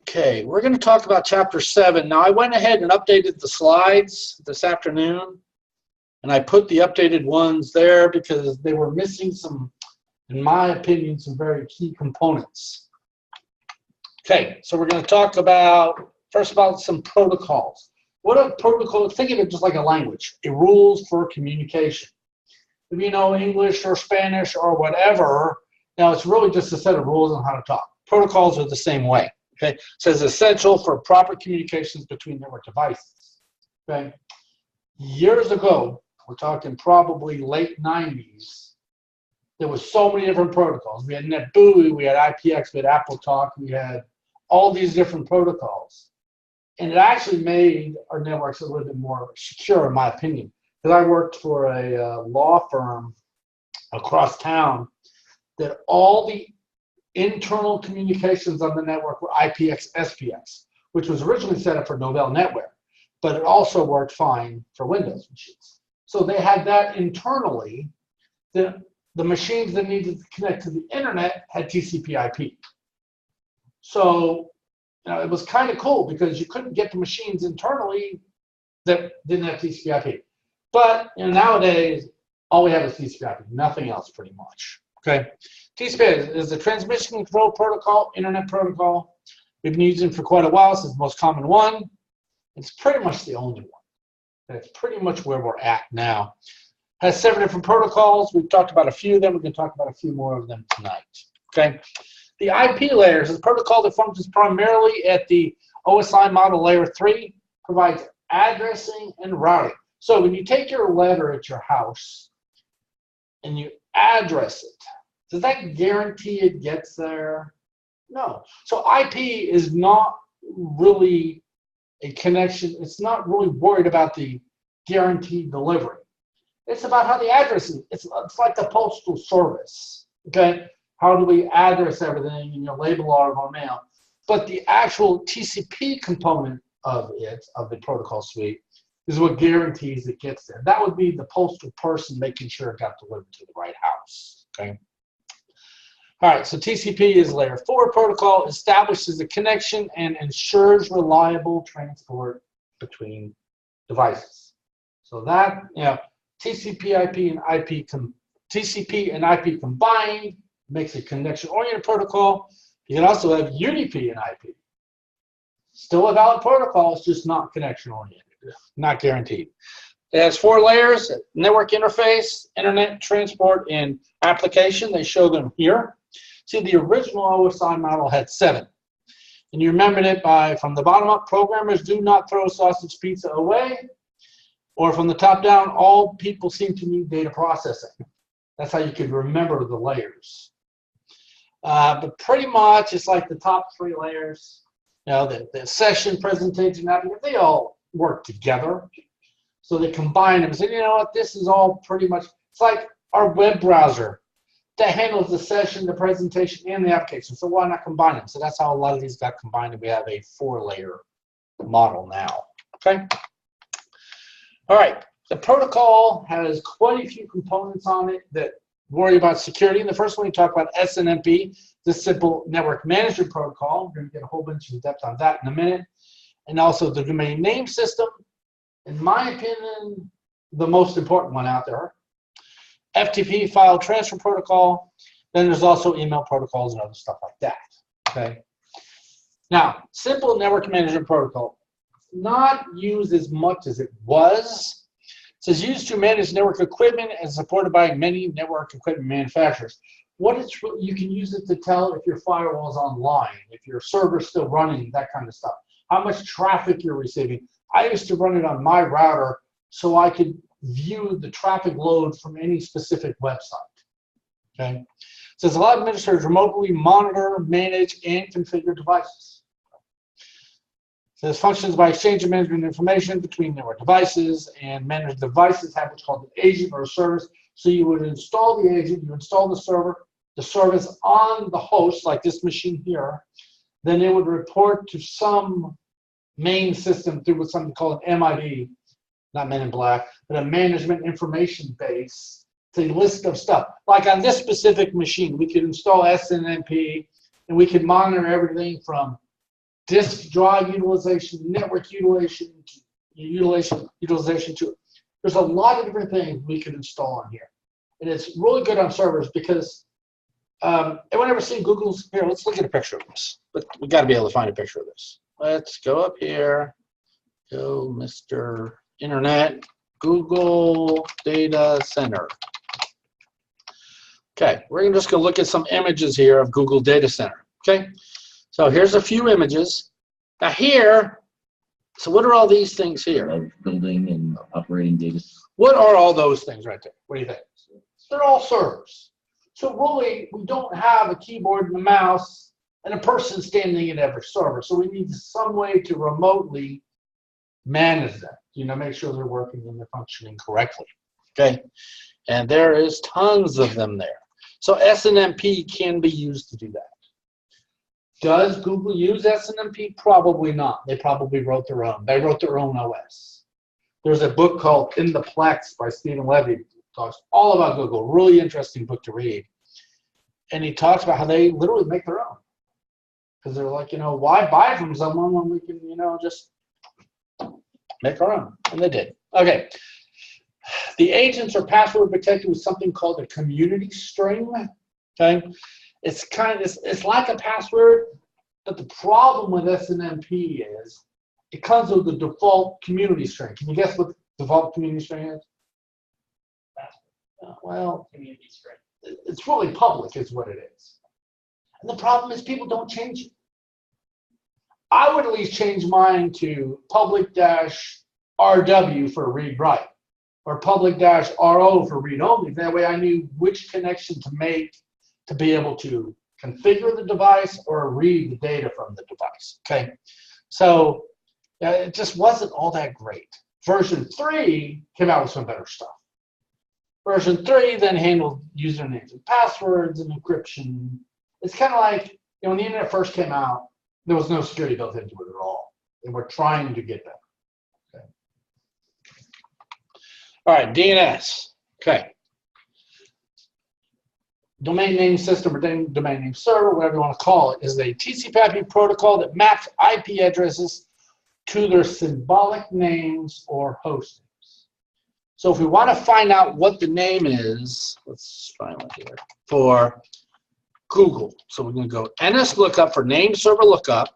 Okay, we're going to talk about Chapter 7. Now, I went ahead and updated the slides this afternoon, and I put the updated ones there because they were missing some, in my opinion, some very key components. Okay, so we're going to talk about, first about some protocols. What are protocols? Think of it just like a language, a rules for communication. If you know English or Spanish or whatever, now it's really just a set of rules on how to talk. Protocols are the same way. Okay, it says essential for proper communications between network devices. Okay, years ago, we're talking probably late 90s, there was so many different protocols. We had NetBEUI, we had IPX, we had AppleTalk, we had all these different protocols. And it actually made our networks a little bit more secure, in my opinion. Because I worked for a law firm across town that all the internal communications on the network were IPX SPX, which was originally set up for Novell NetWare, but it also worked fine for Windows machines. So they had that internally. The machines that needed to connect to the internet had TCP/IP. So it was kind of cool because you couldn't get the machines internally that didn't have TCP/IP. But nowadays, all we have is TCP/IP, nothing else pretty much. Okay, TCP is the transmission control protocol, internet protocol. We've been using it for quite a while. It's the most common one. It's pretty much the only one. That's pretty much where we're at now. Has 7 different protocols. We've talked about a few of them. We're going to talk about a few more of them tonight. Okay, the IP layers is a protocol that functions primarily at the OSI model layer 3, provides addressing and routing. So when you take your letter at your house and you address it, does that guarantee it gets there? No. So IP is not really a connection. It's not really worried about the guaranteed delivery. It's about how the address is. It's like the postal service. Okay, how do we address everything in your label or our mail? But the actual TCP component of it, of the protocol suite, is what guarantees it gets there. That would be the postal person making sure it got delivered to the right house. Okay. All right, so TCP is layer 4 protocol, establishes a connection and ensures reliable transport between devices. So that, TCP/IP and TCP and IP combined makes a connection-oriented protocol. You can also have UDP and IP. Still a valid protocol, it's just not connection-oriented, not guaranteed. It has 4 layers: network interface, internet, transport, and application. They show them here. See, the original OSI model had 7. And you remembered it by, from the bottom up, programmers do not throw sausage pizza away. Or from the top down, all people seem to need data processing. That's how you could remember the layers. But pretty much it's like the top 3 layers. The session, presentation, they all work together. So they combine them and say, you know what, this is all pretty much, it's like our web browser that handles the session, the presentation, and the application. So why not combine them? So that's how a lot of these got combined, and we have a 4-layer model now. Okay. All right. The protocol has quite a few components on it that worry about security. And the first one we talk about SNMP, the Simple Network Management Protocol. We're going to get a whole bunch of depth on that in a minute. And also the domain name system. In my opinion, the most important one out there. FTP, file transfer protocol. Then there's also email protocols and other stuff like that. Okay. Now, Simple Network Management Protocol, not used as much as it was. It says used to manage network equipment and supported by many network equipment manufacturers. You can use it to tell if your firewall is online, if your server's still running, that kind of stuff. How much traffic you're receiving. I used to run it on my router so I could view the traffic load from any specific website. Okay. It says a lot of administrators remotely monitor, manage, and configure devices. It says functions by exchange and management information between network devices, and managed devices have what's called an agent or a service. So you would install the agent, you install the server, the service on the host, like this machine here. Then it would report to some main system through something called an MIB, not Men in Black, but a management information base. It's a list of stuff. Like on this specific machine, we could install SNMP, and we could monitor everything from disk drive utilization, network utilization to it. There's a lot of different things we can install on here. And it's really good on servers because anyone ever seen Google's? Here, let's look at a picture of this. But we got to be able to find a picture of this. Let's go up here. Go, Mr. Internet. Google Data Center. Okay, we're just going to look at some images here of Google Data Center. Okay, so here's a few images. Now here, so what are all these things here? Building and operating data. What are all those things right there? What do you think? They're all servers. So really, we don't have a keyboard and a mouse and a person standing at every server. So we need some way to remotely manage that. You know, make sure they're working and they're functioning correctly. Okay, and there is tons of them there. So SNMP can be used to do that. Does Google use SNMP? Probably not. They probably wrote their own. They wrote their own OS. There's a book called In the Plex by Stephen Levy. It talks all about Google. Really interesting book to read. And he talks about how they literally make their own. Because they're like, you know, why buy from someone when we can, you know, just make our own? And they did. Okay. The agents are password protected with something called a community string. Okay. It's like a password, but the problem with SNMP is it comes with the default community string. Can you guess what the default community string is? Well, community string. It's really public is what it is. And the problem is people don't change it. I would at least change mine to public-RW for read-write or public-RO for read-only. That way I knew which connection to make to be able to configure the device or read the data from the device. Okay, so it just wasn't all that great. Version 3 came out with some better stuff. Version 3 then handled usernames and passwords and encryption. It's kind of like, you know, when the internet first came out, there was no security built into it at all. And we're trying to get that. Okay. All right, DNS. Okay. Domain name system or domain name server, whatever you want to call it, is a TCP/IP protocol that maps IP addresses to their symbolic names or host names. So if we want to find out what the name is, let's find one here, for Google. So we're going to go NS lookup for name server lookup,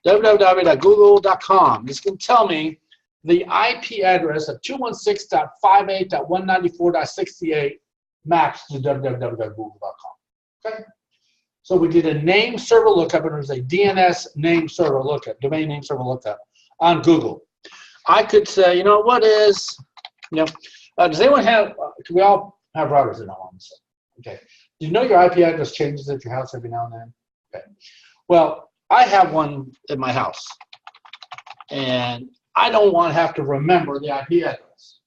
www.google.com. This can tell me the IP address of 216.58.194.68 maps to www.google.com. Okay? So we did a name server lookup, and there's a DNS name server lookup, domain name server lookup on Google. I could say, you know, what is, you know, does anyone have, we all have routers in our homes. Okay. Do you know your IP address changes at your house every now and then? Okay. Well, I have one at my house, and I don't want to have to remember the IP address.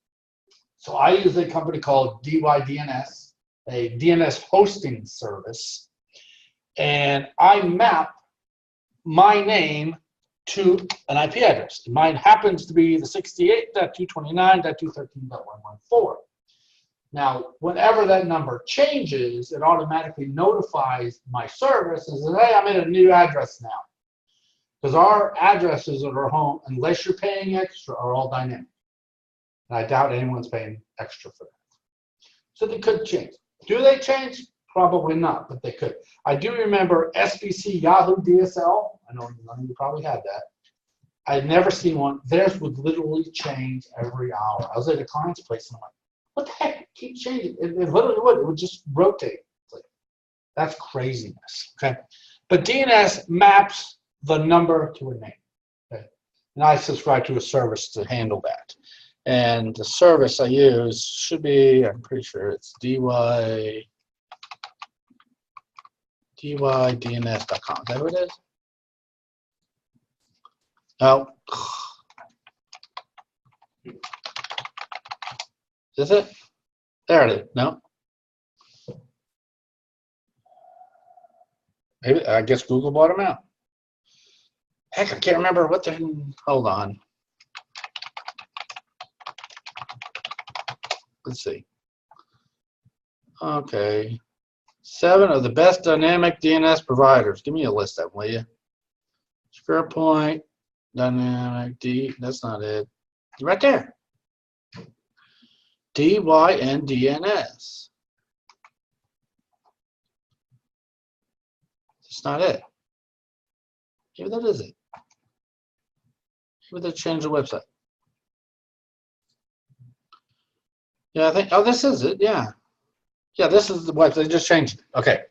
So I use a company called DYDNS, a DNS hosting service, and I map my name to an IP address. Mine happens to be the 68.229.213.114. Now, whenever that number changes, it automatically notifies my service and says, hey, I'm at a new address now. Because our addresses at our home, unless you're paying extra, are all dynamic. And I doubt anyone's paying extra for that. So they could change. Do they change? Probably not, but they could. I do remember SBC Yahoo DSL. I know none of you probably had that. I'd never seen one. Theirs would literally change every hour. I was at a client's place and I'm like, what the heck? Keep changing. It literally would. It would just rotate. Like, that's craziness. Okay. But DNS maps the number to a name. Okay. And I subscribe to a service to handle that. And the service I use should be, I'm pretty sure it's dydns.com. Is that what it is? Oh. Is it? There it is. No. Maybe, I guess Google bought them out. Heck, I can't remember what the, hold on. Let's see. Okay. 7 of the best dynamic DNS providers. Give me a list of them, will you? SharePoint, dynamic D, that's not it. Right there. DYNDNS. That's not it. Maybe that is it. Maybe they changed the website. Yeah, I think, oh, this is it, yeah. Yeah, this is the website, they just changed it. Okay.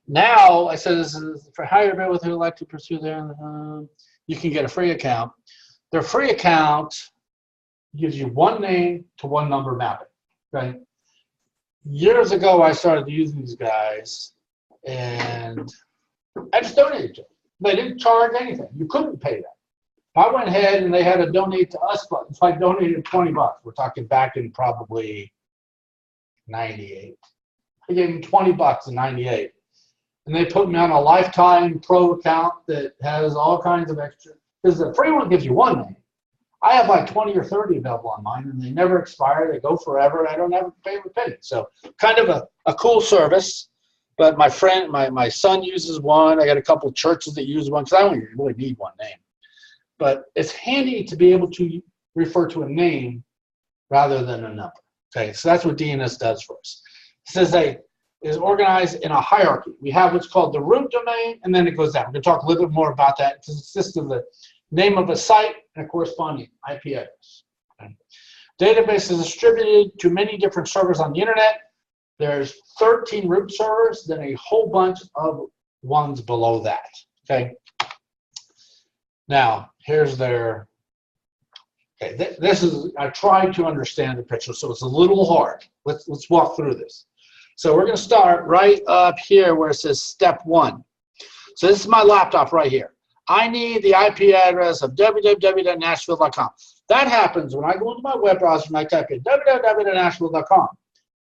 Now, I said this is for hire bill with who would like to pursue their, you can get a free account. Their free account gives you one name to one number mapping, right? Years ago, I started using these guys, and I just donated to them. They didn't charge anything. You couldn't pay them. I went ahead and they had a donate to us button. So I donated $20. We're talking back in probably 98. I gave them $20 in 98. And they put me on a lifetime pro account that has all kinds of extra. Because the free one gives you one name. I have like 20 or 30 available on mine, and they never expire. They go forever. I don't have to pay a penny. So kind of a cool service. But my friend, my son uses one. I got a couple of churches that use one because I only really need one name. But it's handy to be able to refer to a name rather than a number. Okay, so that's what DNS does for us. It says they is organized in a hierarchy. We have what's called the root domain, and then it goes down. We're going to talk a little bit more about that. It consists of the name of a site and a corresponding IP address. Okay. Database is distributed to many different servers on the internet. There's 13 root servers, then a whole bunch of ones below that. Okay. Now, here's their, okay, this is, I tried to understand the picture, so it's a little hard. Let's walk through this. So we're going to start right up here where it says step 1. So this is my laptop right here. I need the IP address of www.nashville.com. That happens when I go into my web browser and I type in www.nashville.com.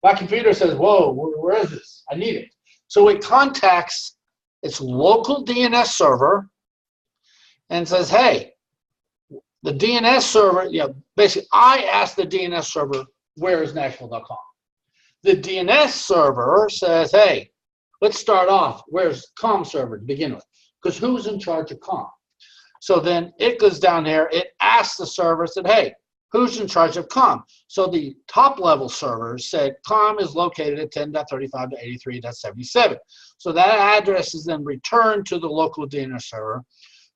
My computer says, whoa, where is this? I need it. So it contacts its local DNS server and says, hey, the DNS server, basically I ask the DNS server, where is Nashville.com? The DNS server says, hey, let's start off, where's com server to begin with? Because who's in charge of com? So then it goes down here, it asks the server, said, hey, who's in charge of com? So the top level server said com is located at 10.35.83.77. So that address is then returned to the local DNS server,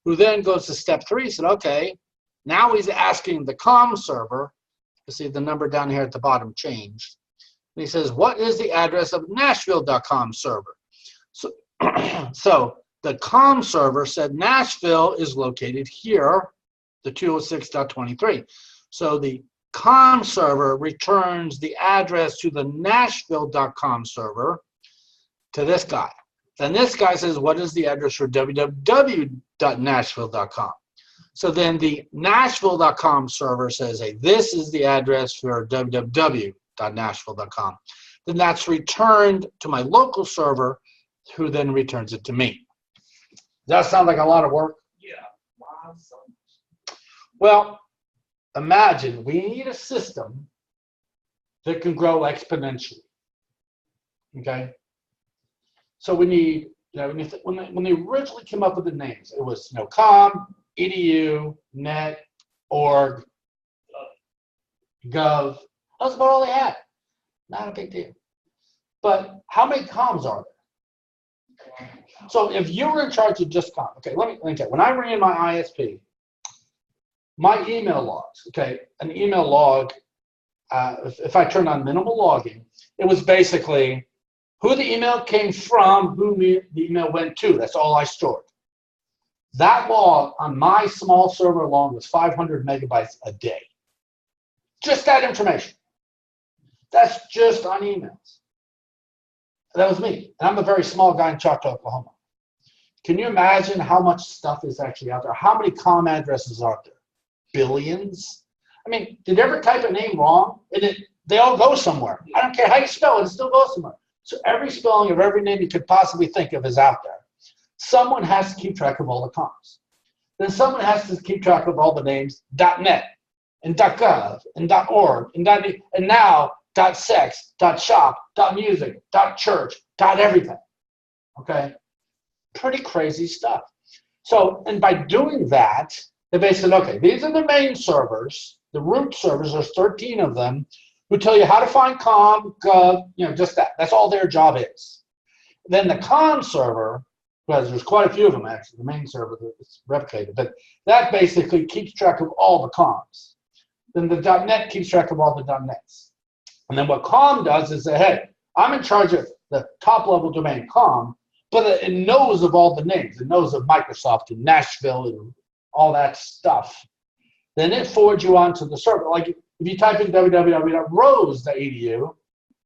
who then goes to step 3, said, okay, now he's asking the com server, you see the number down here at the bottom changed. And he says, what is the address of Nashville.com server? So, so the com server said Nashville is located here, the 206.23. So the com server returns the address to the Nashville.com server to this guy. Then this guy says, what is the address for www.nashville.com? So then the Nashville.com server says, hey, this is the address for www.nashville.com. Then that's returned to my local server, who then returns it to me. Does that sound like a lot of work? Yeah. Wow. Well, imagine we need a system that can grow exponentially. Okay? So we need, when they originally came up with the names, it was, com, edu, net, org, gov. That's about all they had. Not a big deal. But how many comms are there? So if you were in charge of just com, okay, let me tell you. When I ran my ISP, my email logs, okay, an email log, if I turned on minimal logging, it was basically who the email came from, who the email went to. That's all I stored. That log on my small server alone was 500 megabytes a day. Just that information. That's just on emails. That was me. And I'm a very small guy in Choctaw, Oklahoma. Can you imagine how much stuff is actually out there? How many com addresses are there? Billions? I mean, did you ever type a name wrong? They all go somewhere. I don't care how you spell it, it still goes somewhere. So every spelling of every name you could possibly think of is out there. Someone has to keep track of all the comms. Then someone has to keep track of all the names .net and .gov and .org and now .sex, .shop, .music, .church, .everything. Okay? Pretty crazy stuff. So, and by doing that, they basically said, okay, these are the main servers, the root servers, there's 13 of them, who tell you how to find com, gov, just that. That's all their job is. Then the com server, because there's quite a few of them actually, the main server that's replicated, but that basically keeps track of all the comms. Then the .NET keeps track of all the .NETs. And then what com does is say, hey, I'm in charge of the top level domain com, but it knows of all the names. It knows of Microsoft and Nashville and all that stuff. Then it forwards you on to the server. Like if you type in www.rose.edu,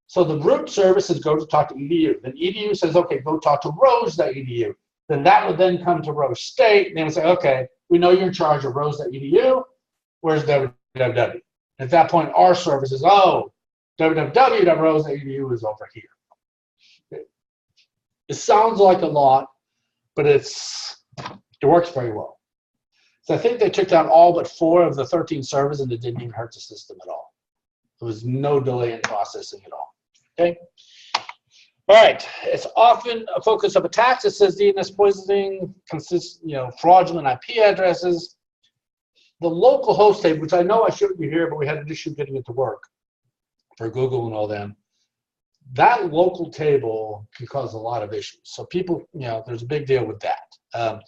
so the root service is go to talk to edu. Then edu says, okay, go talk to rose.edu. Then that would then come to Rose State, and they would say, okay, we know you're in charge of rose.edu. Where's www? At that point, our service is, oh, www.rose.edu is over here. It sounds like a lot, but it works very well. So I think they took down all but 4 of the 13 servers, and it didn't even hurt the system at all. There was no delay in processing at all. Okay. All right. It's often a focus of attacks. It says DNS poisoning consists, fraudulent IP addresses. The local host table, which I know I showed you here, but we had an issue getting it to work for Google and all them. That local table can cause a lot of issues. So people, there's a big deal with that.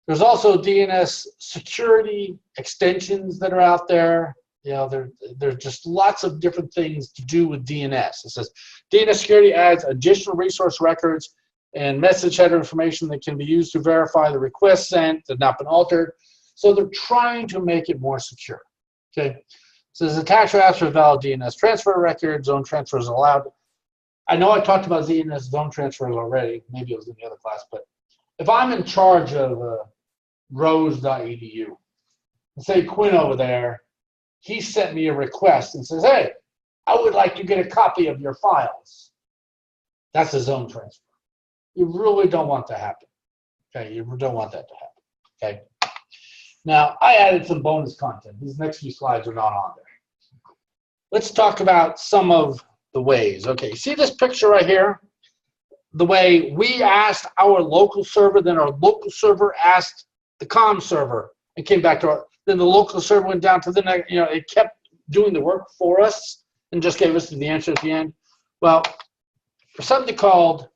There's also DNS security extensions that are out there. There's just lots of different things to do with DNS. It says DNS security adds additional resource records and message header information that can be used to verify the request sent that not been altered. So they're trying to make it more secure. Okay. So there's attacker asks for valid DNS transfer records. Zone transfers allowed. I know I talked about DNS zone transfers already. Maybe it was in the other class, but if I'm in charge of rose.edu, say Quinn over there, he sent me a request and says, hey, I would like to get a copy of your files. That's a zone transfer. You really don't want that to happen. Okay, you don't want that to happen. Okay. Now, I added some bonus content. These next few slides are not on there. Let's talk about some of the ways. Okay, see this picture right here? The way we asked our local server, then our local server asked the comm server and came back to our, then the local server went down to the next, it kept doing the work for us and just gave us the answer at the end. Well, for something called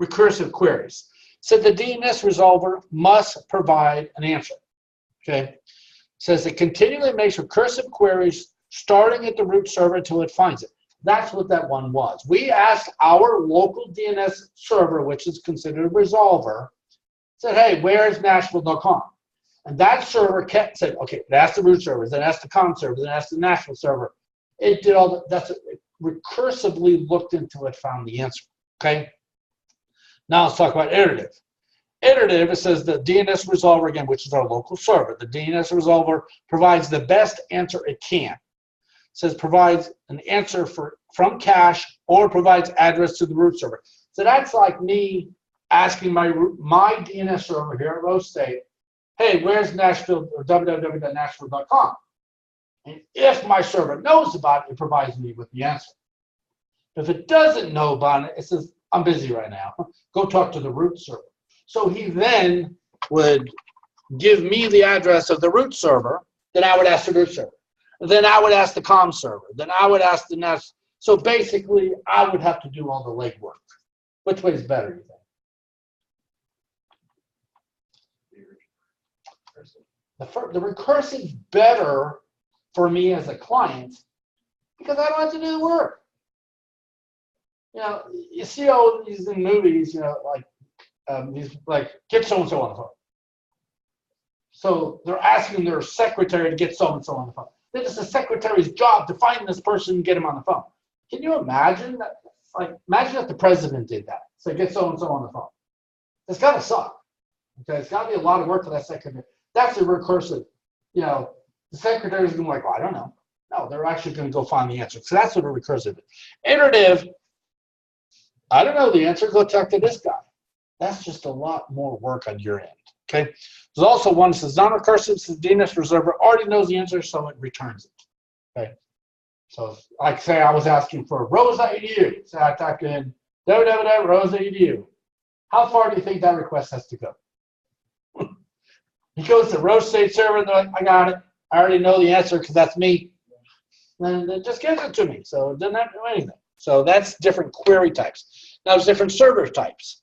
recursive queries, so the DNS resolver must provide an answer. Okay, it says it continually makes recursive queries starting at the root server until it finds it. That's what that one was. We asked our local DNS server, which is considered a resolver, said, hey, where's Nashville.com? And that server said, okay, it asked the root server, then asked the com server, then asked the Nashville server. It did all that. It recursively looked into it, found the answer. Okay. Now let's talk about iterative. Iterative, it says the DNS resolver, again, which is our local server. The DNS resolver provides the best answer it can. It says provides an answer from cache or provides address to the root server. So that's like me asking my DNS server here at Rose State, hey, where's Nashville or www.nashville.com? And if my server knows about it, it provides me with the answer. If it doesn't know about it, it says, I'm busy right now. Go talk to the root server. So he then would give me the address of the root server, then I would ask the root server. Then I would ask the comm server. Then I would ask the NAS. So basically, I would have to do all the legwork. Which way is better, you think? The recursive is better for me as a client because I don't have to do the work. You see all these in movies, get so-and-so on the phone. So they're asking their secretary to get so-and-so on the phone. Then it's the secretary's job to find this person and get him on the phone. Can you imagine that? Imagine if the president did that. So get so-and-so on the phone. It's got to suck. Okay, it's got to be a lot of work for that secretary. That's a recursive. The secretary's going to be like, well, I don't know. No, they're actually going to go find the answer. So that's what a recursive is. Iterative, I don't know the answer. Go talk to this guy. That's just a lot more work on your end. Okay. There's also one that says non-recursive. Says DNS resolver already knows the answer, so it returns it. Okay. So, like say I was asking for rose.edu. So I typed in www.rose.edu. How far do you think that request has to go? He goes to row state server, and they're like, I got it. I already know the answer because that's me. And it just gives it to me, so it doesn't have to do anything. So that's different query types. Now there's different server types.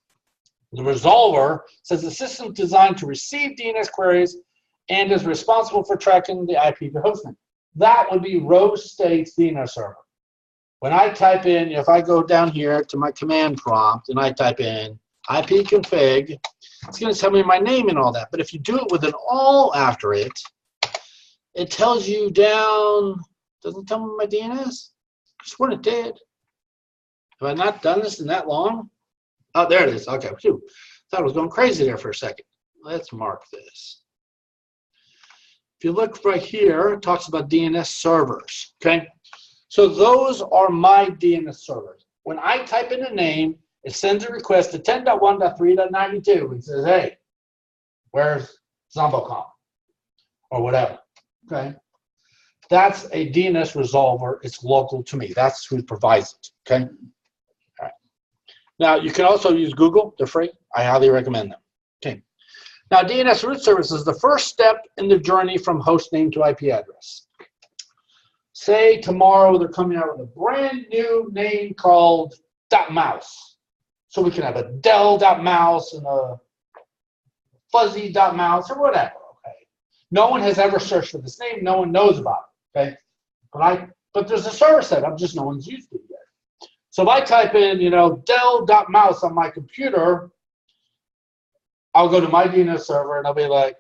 The resolver says the system designed to receive DNS queries and is responsible for tracking the IP of hostname. That would be row state's DNS server. When I type in, if I go down here to my command prompt and I type in ipconfig, it's going to tell me my name and all that. But if you do it with an all after it, it tells you down, doesn't tell me my DNS. I swear it did. Have I not done this in that long? Oh, there it is. Okay, phew. Thought I was going crazy there for a second. Let's mark this. If you look right here, it talks about DNS servers, okay? So those are my DNS servers. When I type in a name, it sends a request to 10.1.3.92 and says, hey, where's Zombocom? Or whatever, okay? That's a DNS resolver. It's local to me. That's who provides it, okay? All right. Now, you can also use Google. They're free. I highly recommend them. Okay. Now, DNS root service is the first step in the journey from host name to IP address. Say tomorrow they're coming out with a brand new name called .mouse. So we can have a Dell.mouse and a fuzzy.mouse or whatever, okay? No one has ever searched for this name. No one knows about it, okay? But there's a server set up, just no one's used it yet. So if I type in, you know, Dell.mouse on my computer, I'll go to my DNS server and I'll be like,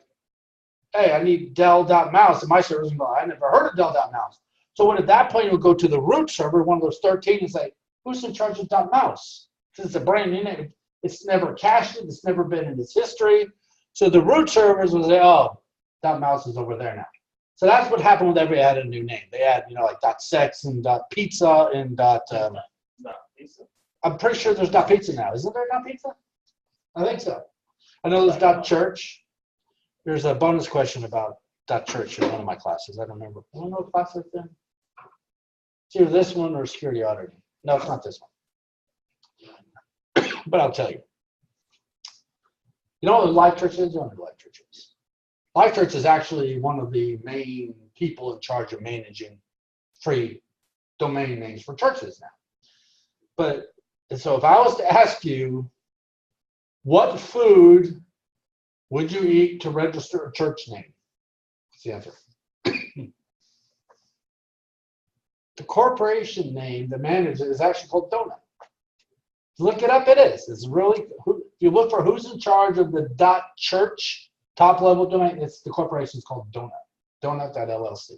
hey, I need Dell.mouse. And my server's going to go, I never heard of Dell.mouse. So when at that point you'll go to the root server, one of those 13, and say, who's in charge of .mouse? Because it's a brand new name. It's never cached it. It's never been in its history. So the root servers will say, oh, .mouse is over there now. So that's what happened with every added new name. They add, you know, like .sex and .pizza and Pizza. I'm pretty sure there's .pizza now. Isn't there .pizza? I think so. I know there's .church. There's a bonus question about .church in one of my classes. I don't remember. I don't know what class it's in. It's either this one or security auditing. No, it's not this one. But I'll tell you. You know what Life Church is? You don't know what Life Church is. Life Church is actually one of the main people in charge of managing free domain names for churches now. But so if I was to ask you, what food would you eat to register a church name? What's the answer? The corporation name that manages it is actually called Donut. Look it up, it is. It's really, if you look for who's in charge of the .church top level domain, it's the corporation's called Donut. Donut.llc.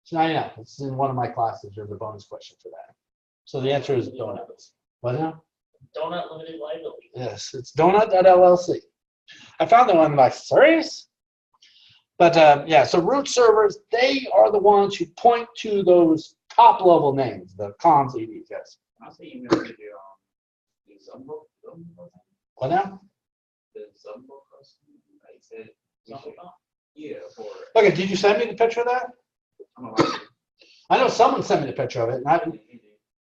So now you know, it's in one of my classes. There's a bonus question for that. So the answer is Donut. What now? Donut Limited Liability. Yes, it's Donut.llc. I found that one, I'm like, serious? But yeah, so root servers, they are the ones who point to those top level names, the cons, EDs, yes. I was thinking maybe the Zumbo. What now? The Zumbo custom. I said something. Yeah, for. Okay, did you send me the picture of that? I know someone sent me the picture of it. And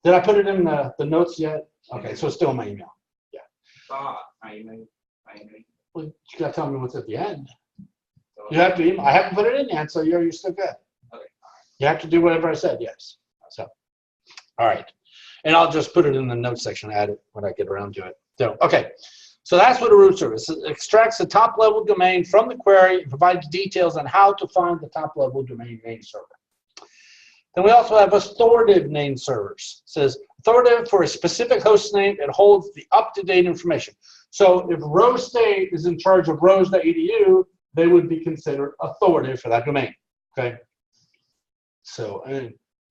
did I put it in the notes yet? Okay, so it's still in my email. Yeah. Well, you gotta tell me what's at the end. You have to. I haven't put it in yet, so you're still good. Okay. You have to do whatever I said. Yes. So, all right, and I'll just put it in the notes section. Add it when I get around to it. So, okay. So that's what a root service is. It extracts the top level domain from the query and provides details on how to find the top level domain name server. Then we also have authoritative name servers. It says authoritative for a specific host name. It holds the up-to-date information. So if row state is in charge of rows.edu, they would be considered authoritative for that domain. Okay. So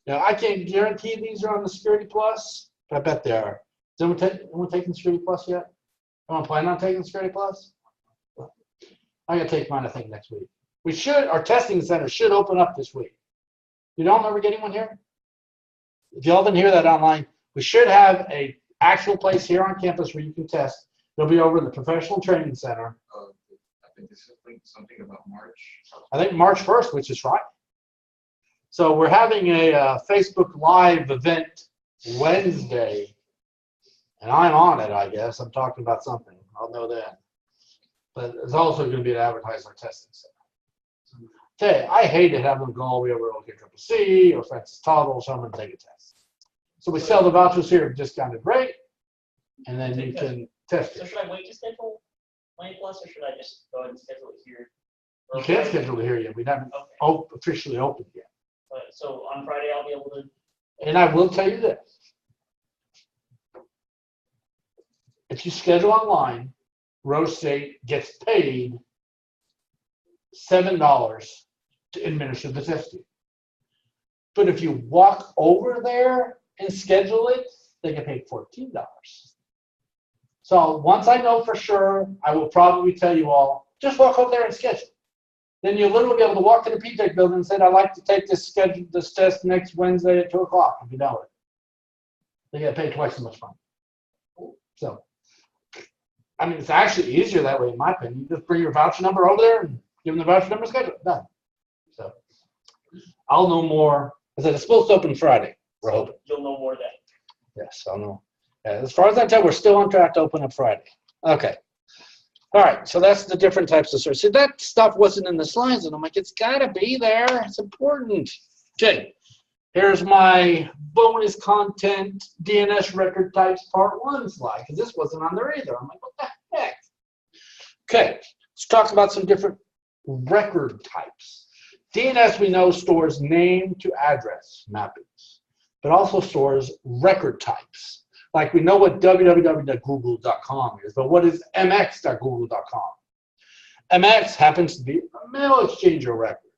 now I can't guarantee these are on the Security Plus, but I bet they are. Has anyone taken Security Plus yet? Anyone plan on taking Security Plus? I'm gonna take mine, I think, next week. We should. Our testing center should open up this week. You don't remember getting one here? If y'all didn't hear that online, we should have a actual place here on campus where you can test. It'll be over in the Professional Training Center. I think this is something about March. I think March 1st, which is Friday. So we're having a Facebook Live event Wednesday, and I'm on it, I guess. I'm talking about something. I'll know then. But it's also going to be an advertiser testing center. Okay, I hated having to go all the way over to OKCCC or Francis Tuttle or someone to take a test. So we sell the vouchers here at discounted rate, and then you can test So it. should I wait to schedule Money Plus, or should I just go ahead and schedule it here? Or You can't Friday? schedule it here yet. We haven't Okay. officially opened yet. So on Friday, I'll be able to. And I will tell you this. If you schedule online, Rose State gets paid $7 to administer the testing. But if you walk over there and schedule it, they get paid $14. So once I know for sure, I will probably tell you all, just walk over there and schedule. Then you'll literally be able to walk to the P-Tech building and say, I'd like to take this test next Wednesday at 2 o'clock, if you know it. They get paid twice as much money. So, I mean, it's actually easier that way, in my opinion. You just bring your voucher number over there and give them the voucher number, schedule it, done. So, I'll know more. I said, it's supposed to open Friday. We're hoping. You'll know more then. Yes, I'll know. Yeah, as far as I tell, we're still on track to open up Friday. Okay. All right, so that's the different types of search. See, that stuff wasn't in the slides, and I'm like, it's got to be there. It's important. Okay, here's my bonus content DNS record types part 1 slide, because this wasn't on there either. I'm like, what the heck? Okay, let's talk about some different record types. DNS, we know, stores name to address mappings, but also stores record types. Like we know what www.google.com is, but what is mx.google.com? MX happens to be a mail exchanger record.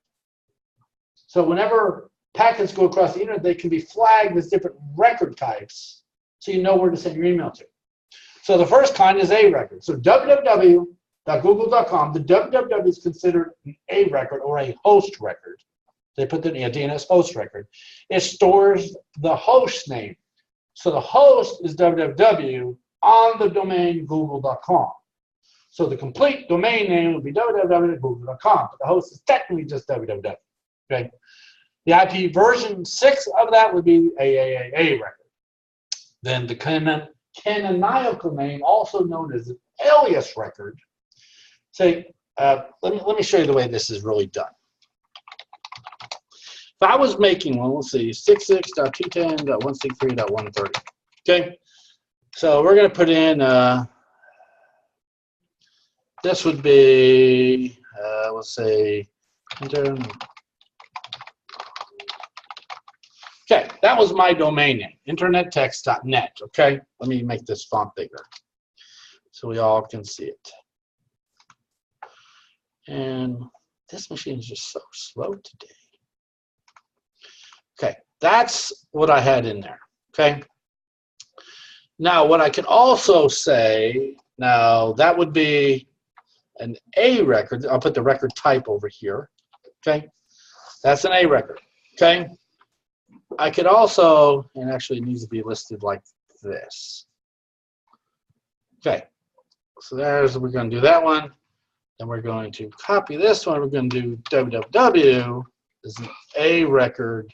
So whenever packets go across the internet, they can be flagged as different record types, so you know where to send your email to. So the first kind is a record. So www.google.com, the www is considered an a record or a host record. They put the DNS host record. It stores the host name. So the host is www on the domain google.com. So the complete domain name would be www.google.com, but the host is technically just www. Okay. The IP version 6 of that would be a record. Then the canonical name, also known as an alias record. Say, let me show you the way this is really done. If I was making one, let's see, 66.210.163.130. Okay, so we're going to put in, this would be, let's say, okay, that was my domain name, internettext.net. Okay, let me make this font bigger so we all can see it. And this machine is just so slow today. Okay, that's what I had in there, okay? Now, what I can also say, now that would be an A record. I'll put the record type over here, okay? That's an A record, okay? I could also, and actually it needs to be listed like this. Okay, so we're going to do that one. Then we're going to copy this one. We're going to do www is an A record.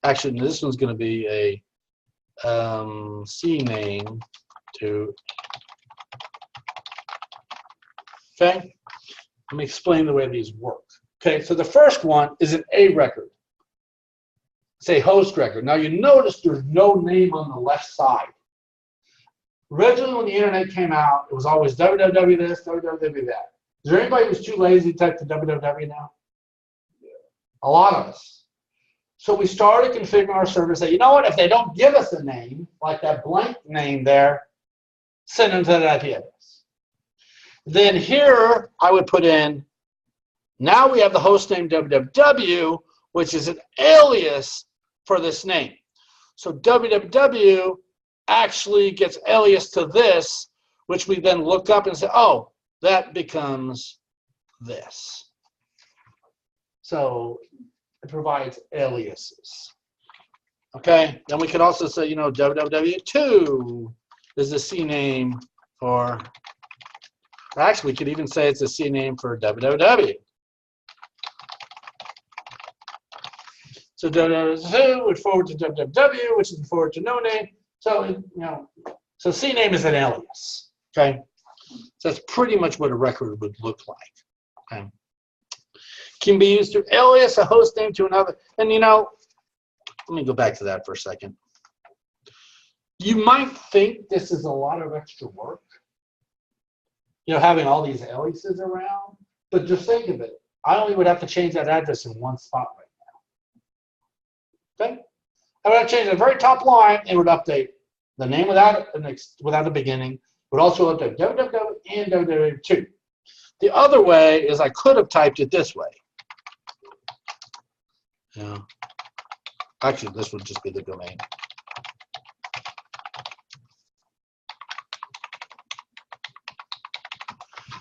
Actually, this one's going to be a C name to. Okay, let me explain the way these work. Okay, so the first one is an A record. Say host record. Now you notice there's no name on the left side. Originally, when the internet came out, it was always www this, www that. Is there anybody who's too lazy to type the www now? A lot of us. So we started configuring our server to say, you know what, if they don't give us a name, like that blank name there, send them to that IP address. Then here, I would put in, now we have the host name www, which is an alias for this name. So www actually gets alias to this, which we then look up and say, oh, that becomes this. So it provides aliases. Okay, then we could also say, you know, www2 is the C name for, actually we could even say it's a C name for www. So www2 would forward to www, which is forward to no name. So, you know, so C name is an alias. Okay, So that's pretty much what a record would look like. Okay. Can be used to alias a host name to another. And you know, let me go back to that for a second. You might think this is a lot of extra work, you know, having all these aliases around, but just think of it. I only would have to change that address in one spot right now. Okay? I would have to change the very top line. It would update the name without a beginning. It would also update www and www2. The other way is I could have typed it this way. Yeah. Actually, this would just be the domain.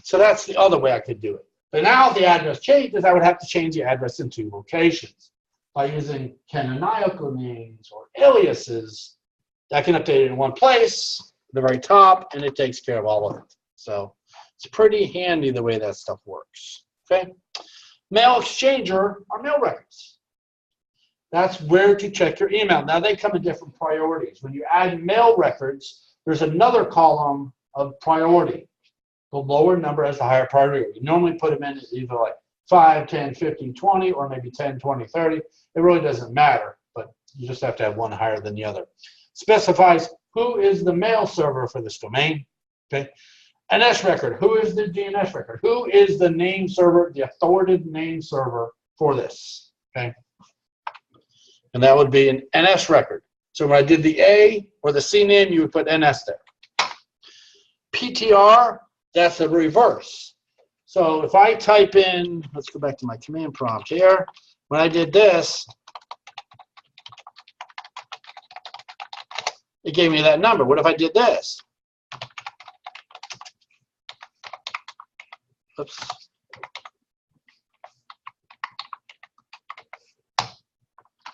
So that's the other way I could do it. But now if the address changes, I would have to change the address in 2 locations by using canonical names or aliases. I can update it in one place, the very top, and it takes care of all of it. So it's pretty handy the way that stuff works. Okay. Mail exchanger are mail records. That's where to check your email. Now they come in different priorities. When you add mail records, there's another column of priority. The lower number has the higher priority. You normally put them in either like 5, 10, 15, 20, or maybe 10, 20, 30. It really doesn't matter, but you just have to have one higher than the other. Specifies who is the mail server for this domain. Okay. NS record, who is the DNS record? Who is the name server, the authoritative name server for this? Okay. And that would be an NS record. So when I did the A or the C name, you would put NS there. PTR, that's the reverse. So if I type in, let's go back to my command prompt here. When I did this, it gave me that number. What if I did this? Oops.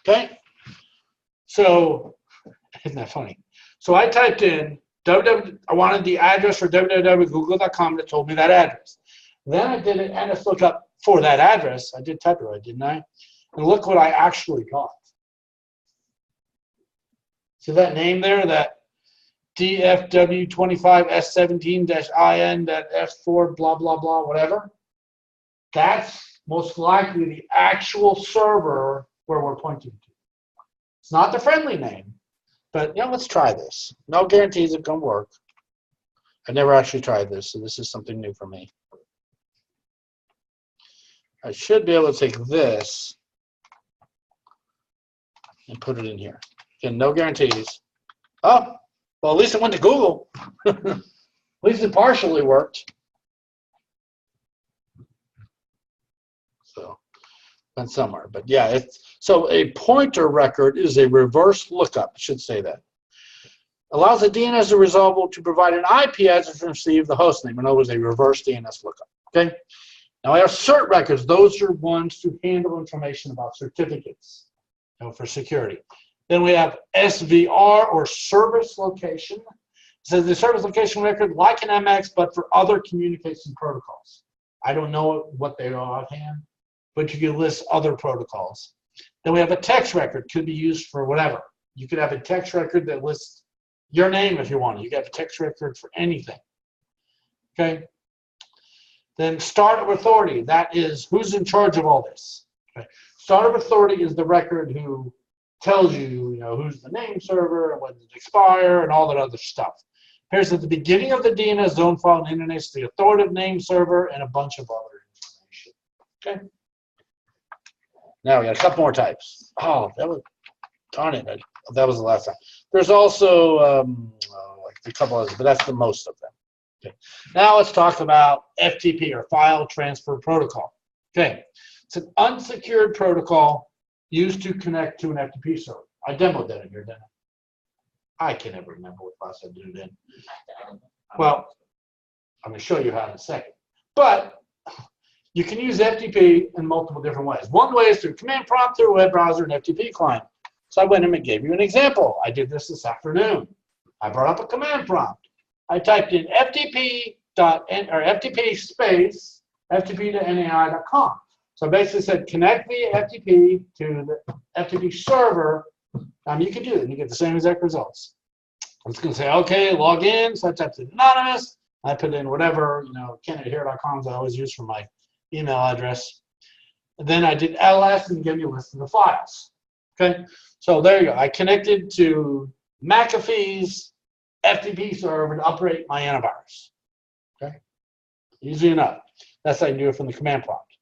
Okay. So, isn't that funny? So I typed in I wanted the address for www.google.com that told me that address. Then I did an NS lookup for that address. I did type it right, didn't I? And look what I actually got. See that name there, that DFW25S17-IN.F4 blah, blah, blah, whatever? That's most likely the actual server where we're pointing to. It's not the friendly name. But, you know, let's try this. No guarantees it's going to work. I never actually tried this, so this is something new for me. I should be able to take this and put it in here. Again, no guarantees. Oh, well, at least it went to Google. At least it partially worked. So, went somewhere. But, yeah, so a pointer record is a reverse lookup. I should say that. Allows the DNS resolver to provide an IP address to receive the host name. In other words, a reverse DNS lookup. Okay. Now we have cert records. Those are ones to handle information about certificates, you know, for security. Then we have SVR or service location. It says the service location record like an MX, but for other communication protocols. I don't know what they are offhand, but you can list other protocols. Then we have a text record, could be used for whatever. You could have a text record that lists your name if you want. You can have a text record for anything. Okay. Then start of authority, that is who's in charge of all this. Okay. Start of authority is the record who tells you, you know, who's the name server, and when did it expire, and all that other stuff. Here's at the beginning of the DNS zone file and internet, the authoritative name server, and a bunch of other information. Okay. Now we got a couple more types. Oh, that was, darn it, that was the last time. There's also like a couple others, but that's the most of them. Okay. Now let's talk about FTP or File Transfer Protocol. Okay, it's an unsecured protocol used to connect to an FTP server. I demoed that in here, didn't I? I can never remember what class I did it in. Well, I'm going to show you how in a second. But you can use FTP in multiple different ways. One way is through command prompt, through a web browser, and FTP client. So I went in and gave you an example. I did this afternoon. I brought up a command prompt. I typed in FTP space FTP to NAI.com. So I basically said connect via FTP to the FTP server. You can do it. You get the same exact results. It's going to say, okay, log in. So I typed in anonymous. I put in whatever, kennethhere.com I always use for my email address. And then I did ls and give me a list of the files. Okay, so there you go. I connected to McAfee's FTP server to operate my antivirus. Okay, easy enough. That's how you do it from the command prompt.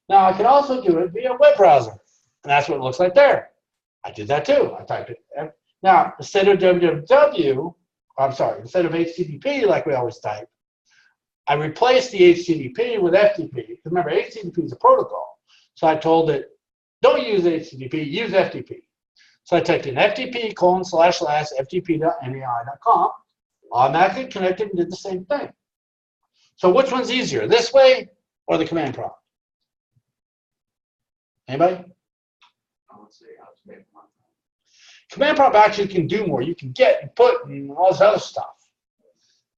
Now I can also do it via web browser, and that's what it looks like there. I did that too. I typed it. Now instead of instead of HTTP like we always type, I replaced the HTTP with FTP. Because remember, HTTP is a protocol. So I told it, don't use HTTP, use FTP. So I typed in ftp://ftp.mei.com, automatically connected and did the same thing. So which one's easier, this way or the command prompt? Anybody? I would say I would make one. Command prompt actually can do more. You can get and put and all this other stuff.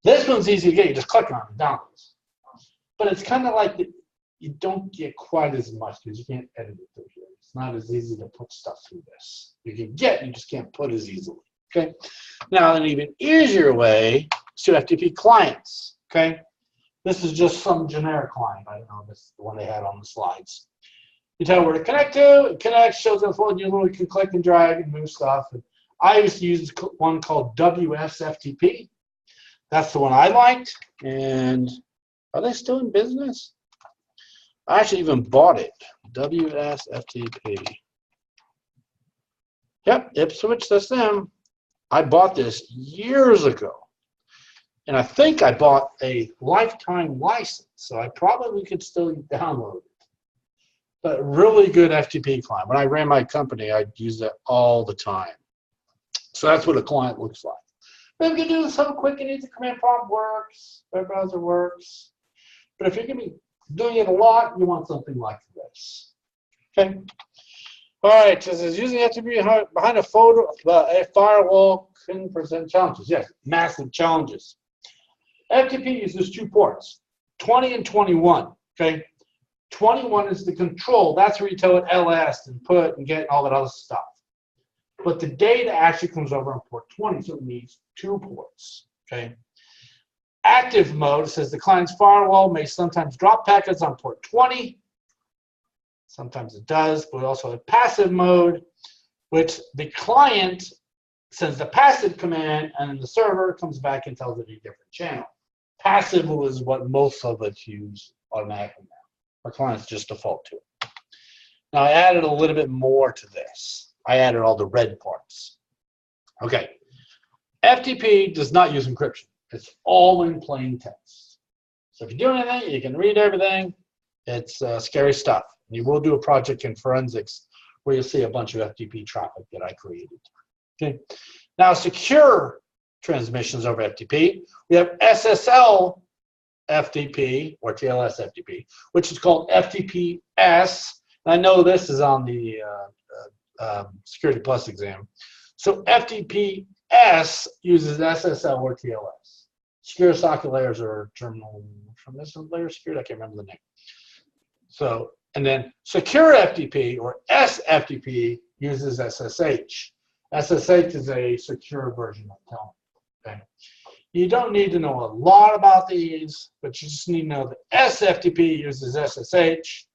This one's easy to get. You just click on it, it downloads. But it's kind of like you don't get quite as much because you can't edit it through here. It's not as easy to put stuff through this. You can get, you just can't put as easily. Okay. Now, an even easier way is to FTP clients. Okay. This is just some generic client. I don't know, this is the one they had on the slides. You tell it where to connect to, it connects, shows up, and you literally can click and drag and move stuff. And I used to use one called WSFTP. That's the one I liked. And are they still in business? I actually even bought it. WSFTP. Yep, Ipswich, that's them. I bought this years ago. And I think I bought a lifetime license, so I probably could still download it. But really good FTP client. When I ran my company, I'd use that all the time. So that's what a client looks like. But if you do something quick and easy, command prompt works, web browser works. But if you're going to be doing it a lot, you want something like this. Okay. All right. This is using FTP behind a firewall can present challenges. Yes, massive challenges. FTP uses 2 ports, 20 and 21. Okay. 21 is the control. That's where you tell it ls and put and get and all that other stuff. But the data actually comes over on port 20, so it needs 2 ports. Okay. Active mode says the client's firewall may sometimes drop packets on port 20. Sometimes it does, but we also have passive mode, which the client sends the passive command, and then the server comes back and tells it a different channel. Passive is what most of us use automatically now. Our clients just default to it. Now I added a little bit more to this. I added all the red parts. Okay. FTP does not use encryption. It's all in plain text. So if you're doing anything, you can read everything. It's scary stuff. You will do a project in forensics where you'll see a bunch of FTP traffic that I created. Okay. Now secure transmissions over FTP. We have SSL FTP or TLS FTP, which is called FTPS. And I know this is on the Security Plus exam. So FTPS uses SSL or TLS. Secure socket layers or terminal transmission layer security. I can't remember the name. So, and then secure FTP or SFTP uses SSH. SSH is a secure version of Telnet. Okay. You don't need to know a lot about these, but you just need to know that SFTP uses SSH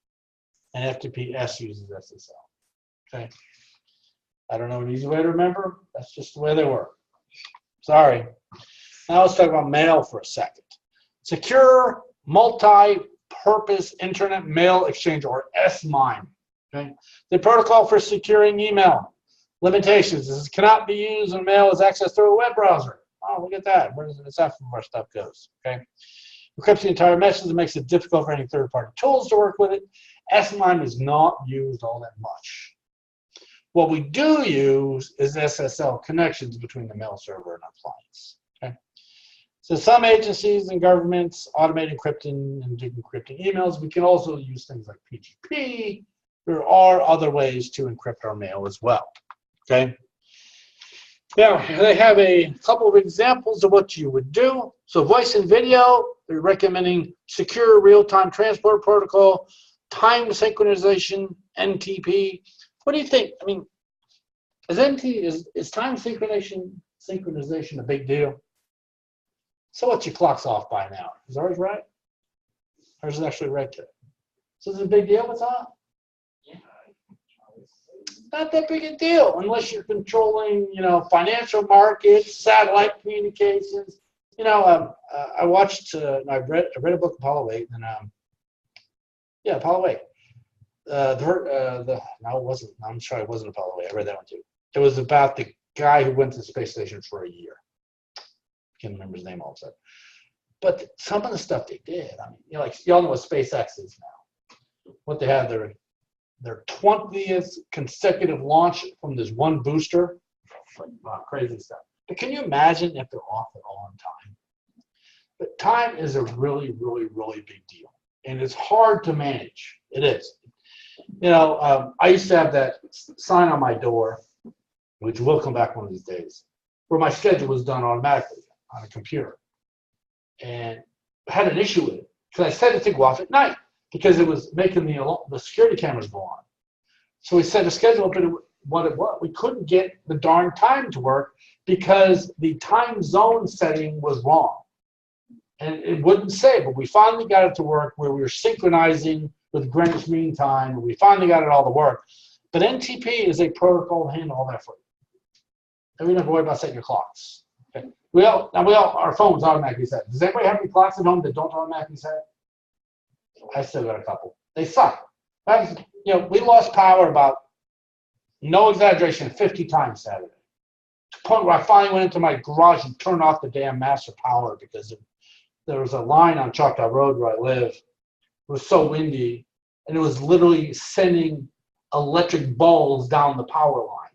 and FTPS uses SSL. Okay. I don't know an easy way to remember. That's just the way they work. Sorry. Now let's talk about mail for a second. Secure multi-purpose internet mail exchange, or SMIME. Okay. The protocol for securing email. Limitations. This cannot be used when mail is accessed through a web browser. Oh, look at that. That's how our stuff goes. Okay. Encrypts the entire message and makes it difficult for any third-party tools to work with it. SMIME is not used all that much. What we do use is SSL connections between the mail server and our clients. Okay. So some agencies and governments automate encrypting and decrypting emails. We can also use things like PGP. There are other ways to encrypt our mail as well. Okay. Now, they have a couple of examples of what you would do. So voice and video, they're recommending secure real-time transport protocol, time synchronization, NTP. What do you think? I mean, is time synchronization a big deal? So what's your clock's off by an hour? Is ours right? Ours is actually right there. So is it a big deal what's on? Yeah. Not that big a deal unless you're controlling, financial markets, satellite communications. I watched, I read a book, Apollo 8, and Apollo 8. No, it wasn't. I'm sure it wasn't Apollo 8. I read that one too. It was about the guy who went to the space station for a year. Can't remember his name all of a sudden. But some of the stuff they did, y'all know what SpaceX is now. What they had their 20th consecutive launch from this one booster. Wow, crazy stuff. But can you imagine if they're off at all on time? But time is a really, really, really big deal. And it's hard to manage. It is. I used to have that sign on my door, which will come back one of these days, where my schedule was done automatically on a computer. And I had an issue with it because I set it to go off at night because it was making the security cameras go on. So we set a schedule up, and what it was, we couldn't get the darn time to work because the time zone setting was wrong. And it wouldn't say, but we finally got it to work where we were synchronizing with Greenwich Mean Time, and we finally got it all to work. But NTP is a protocol to handle all that for you. And we don't have to worry about setting your clocks. Okay. Our phones automatically set. Does anybody have any clocks at home that don't automatically set? I still got a couple. They suck. We lost power about, no exaggeration, 50 times Saturday. To the point where I finally went into my garage and turned off the damn master power because there was a line on Choctaw Road where I live. It was so windy, and it was literally sending electric balls down the power line.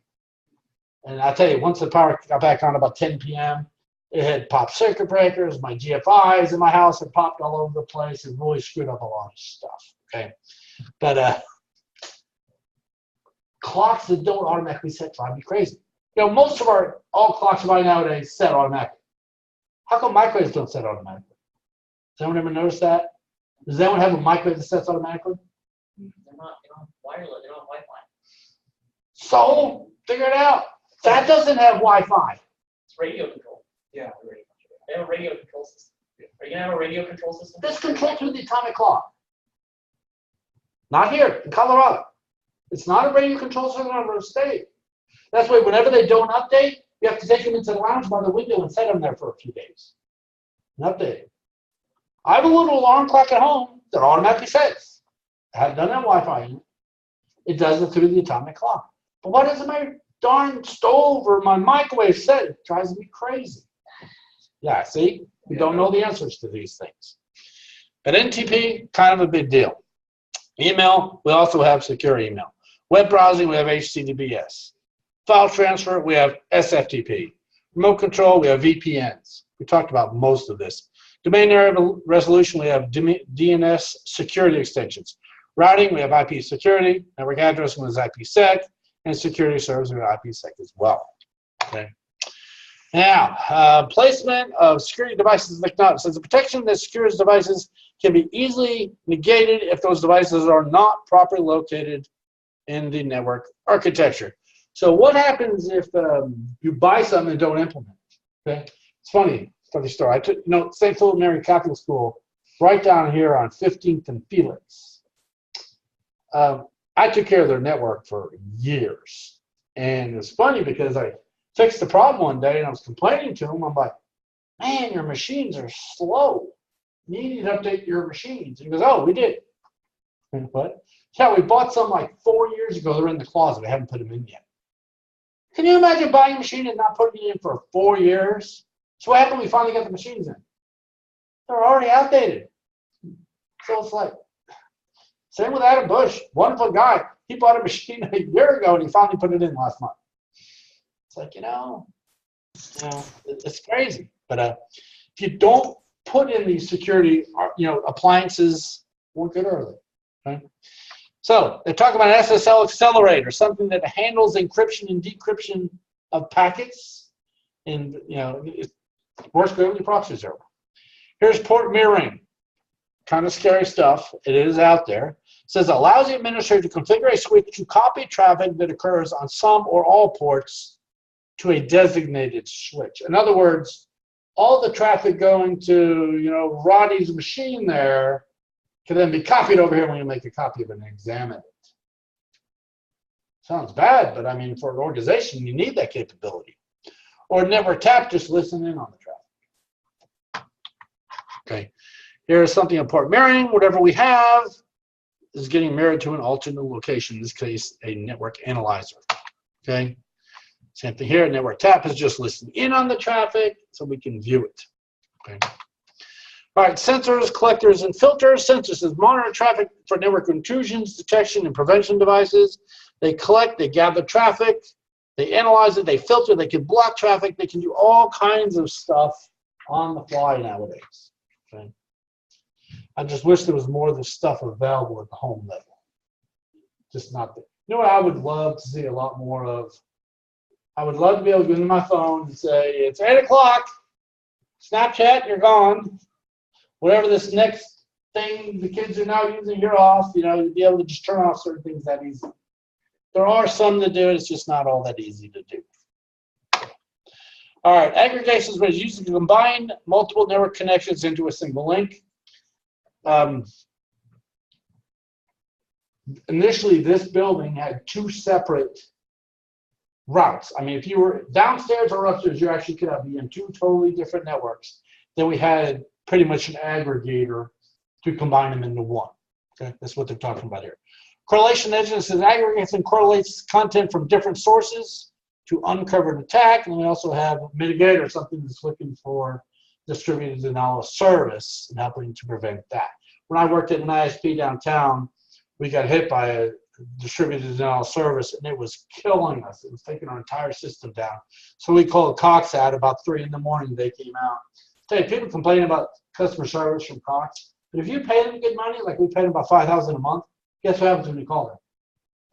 And I tell you, once the power got back on about 10 p.m., it had popped circuit breakers. My GFIs in my house had popped all over the place and really screwed up a lot of stuff. Okay, but clocks that don't automatically set drive me crazy. Most of all clocks right nowadays set automatically. How come microwaves don't set automatically? Does anyone ever notice that? Does anyone have a microwave that sets automatically? They're not wireless. They're not Wi-Fi. So figure it out. That doesn't have Wi-Fi. It's radio control. Yeah. They have a radio control system. Are you gonna have a radio control system? This controlled through the atomic clock. Not here in Colorado. It's not a radio control system in our state. That's why whenever they don't update, you have to take them into the lounge by the window and set them there for a few days. And update. I have a little alarm clock at home that automatically sets. I haven't done that Wi-Fi in it. It does it through the atomic clock. But why doesn't my darn stove or my microwave set? It drives me crazy. Yeah, see? We don't know the answers to these things. But NTP, kind of a big deal. Email, we also have secure email. Web browsing, we have HTTPS. File transfer, we have SFTP. Remote control, we have VPNs. We talked about most of this. Domain area resolution, we have DNS security extensions. Routing, we have IP security. Network addressing is IPsec. And security servers, we have IPsec as well. Okay. Now, placement of security devices like that. Says the protection that secures devices can be easily negated if those devices are not properly located in the network architecture. So what happens if you buy something and don't implement it? Okay, it's funny story. I took, St. Philip Mary Catholic School, right down here on 15th and Felix. I took care of their network for years, and it's funny because I fixed the problem one day and I was complaining to them. I'm like, man, your machines are slow. You need to update your machines. He goes, oh, we did. What? Yeah, we bought some like 4 years ago. They're in the closet. We haven't put them in yet. Can you imagine buying a machine and not putting it in for 4 years? So what happened? We finally got the machines in. They're already outdated. So it's like, same with Adam Bush. Wonderful guy. He bought a machine a year ago and he finally put it in last month. It's like, it's crazy. But if you don't put in these security, appliances, work it early. Okay? So they talk about an SSL accelerator, something that handles encryption and decryption of packets. And, it works great with your proxy server. Here's port mirroring. Kind of scary stuff. It is out there. It says allows the administrator to configure a switch to copy traffic that occurs on some or all ports to a designated switch. In other words, all the traffic going to, you know, Roddy's machine there can then be copied over here when you make a copy of it and examine it. Sounds bad, but I mean, for an organization, you need that capability. Or network tap, just listen in on the traffic. Okay, here's something important. Mirroring, whatever we have is getting mirrored to an alternate location, in this case, a network analyzer. Okay, same thing here. Network tap is just listening in on the traffic so we can view it. Okay. All right, sensors, collectors, and filters. Sensors is monitor traffic for network intrusions, detection, and prevention devices. They collect, they gather traffic, they analyze it, they filter, they can block traffic, they can do all kinds of stuff on the fly nowadays. Okay. I just wish there was more of this stuff available at the home level. Just not there. You know what I would love to see a lot more of? I would love to be able to go into my phone and say, it's 8 o'clock, Snapchat, you're gone. Whatever this next thing the kids are now using, you're off. You know, to be able to just turn off certain things that easy. There are some that do it, it's just not all that easy to do. All right, aggregation is used to combine multiple network connections into a single link. Initially, this building had 2 separate routes. I mean, if you were downstairs or upstairs, you actually could be in 2 totally different networks. Then we had pretty much an aggregator to combine them into one. Okay, that's what they're talking about here. Correlation engine says aggregates and correlates content from different sources to uncover an attack. And we also have a mitigator, something that's looking for distributed denial of service and helping to prevent that. When I worked at an ISP downtown, we got hit by a distributed denial of service, and it was killing us. It was taking our entire system down. So we called Cox at about 3 in the morning. They came out. Tell you, people complain about customer service from Cox, but if you pay them good money, like we paid them about $5,000 a month, guess what happens when you call them?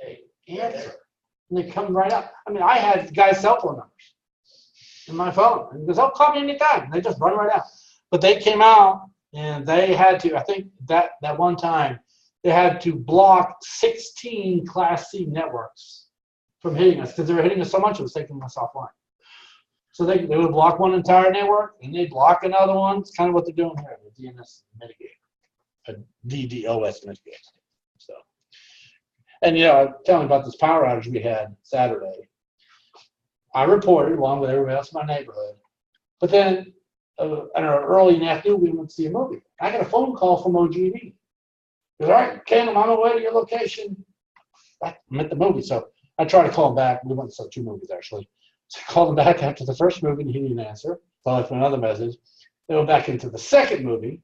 They answer, and they come right up. I mean, I had guys' cell phone numbers in my phone, and he goes, "Oh, call me anytime." And they just run right out. But they came out, and they had to. I think that one time they had to block 16 Class C networks from hitting us because they were hitting us so much it was taking us offline. So they would block one entire network, and they block another one. It's kind of what they're doing here, the DNS mitigator, a DDoS mitigator. So, and you know, I'm telling you about this power outage we had Saturday. I reported along with everybody else in my neighborhood, but then early in the afternoon we went to see a movie. I got a phone call from OGD. He goes, "All right, Ken, I'm on my way to your location." I'm at the movie, so I tried to call him back. We went and saw 2 movies actually. So I called him back after the first movie, and he didn't answer. So I left him another message. They went back into the second movie,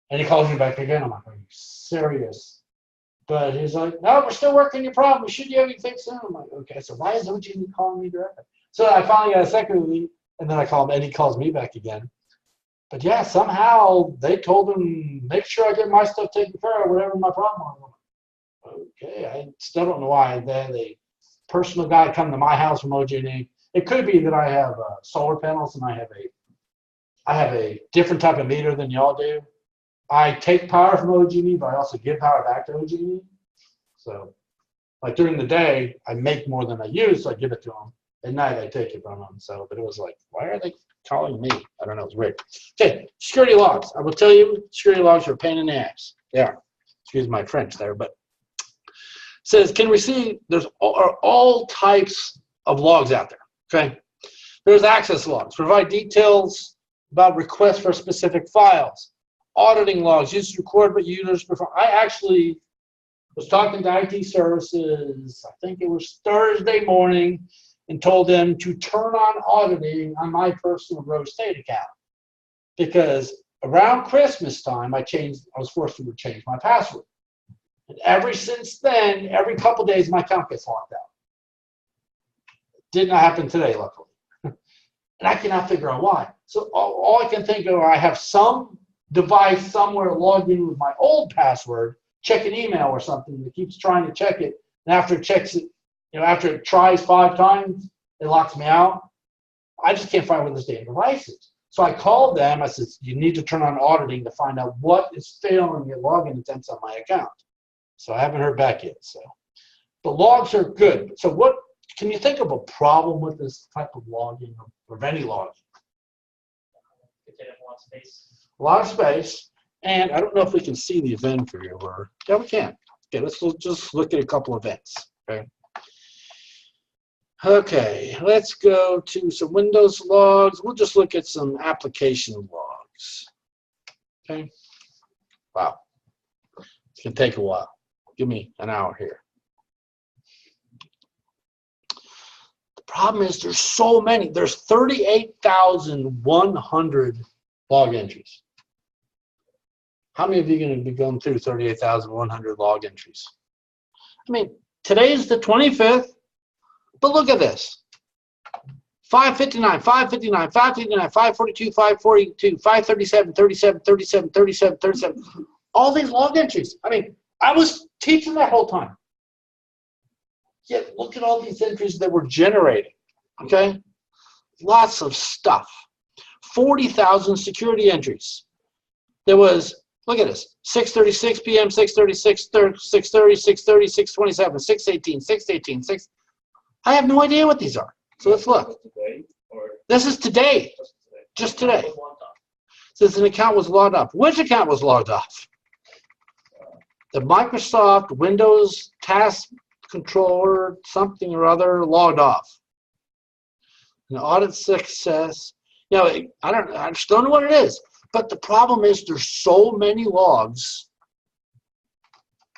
and he calls me back again. I'm like, "Are you serious?" But he's like, "No, we're still working your problem. We should be able to fix it." I'm like, "Okay, so why is OG calling me directly?" So I finally got a second movie, and then I call him, and he calls me back again. But yeah, somehow they told him, "Make sure I get my stuff taken care of, whatever my problem was." Okay, I still don't know why. Then a personal guy come to my house from OG&E. It could be that I have solar panels and I have a different type of meter than y'all do. I take power from OG&E, but I also give power back to OG&E. So, like during the day, I make more than I use, so I give it to them. At night, I take it from them. So, but it was like, why are they calling me? I don't know. It's weird. Okay, security logs. I will tell you, security logs are a pain in the ass. Yeah, excuse my French there, but it says can we see there's all types of logs out there. Okay, there's access logs. Provide details about requests for specific files. Auditing logs, used to record what users perform. I actually was talking to IT services, I think it was Thursday morning, and told them to turn on auditing on my personal Rose State account. Because around Christmas time, I was forced to change my password. And ever since then, every couple of days, my account gets locked out. Did not happen today, luckily. And I cannot figure out why. So all I can think of, I have some device somewhere logged in with my old password, check an email or something that keeps trying to check it. And after it checks it, after it tries 5 times, it locks me out. I just can't find where this damn device is. So I called them. I said, you need to turn on auditing to find out what is failing at login attempts on my account. So I haven't heard back yet. So the logs are good. So what can you think of a problem with this type of logging or any logging? of space. A lot of space. And I don't know if we can see the event viewer. Yeah, we can. Okay, just look at a couple events. Okay. Okay, let's go to some Windows logs. We'll just look at some application logs. Okay. Wow. It's going to take a while. Give me an hour here. The problem is there's so many. There's 38,100 log entries. How many of you are going to be going through 38,100 log entries? I mean, today is the 25th, but look at this. 559, 559, 559, 542, 542, 537, 37, 37, 37, 37. All these log entries. I mean, I was teaching that whole time. Yet look at all these entries that were generating. Okay? Lots of stuff. 40,000 security entries. There was, look at this, 6:36 p.m., 6:36, 6:30, 6:30, 6:27, 6:18, 6:18, 6. I have no idea what these are. So let's look. This is today. Just today. Says an account was logged off. Which account was logged off? The Microsoft Windows Task Controller something or other logged off. An audit success. You know, I just don't know what it is. But the problem is there's so many logs,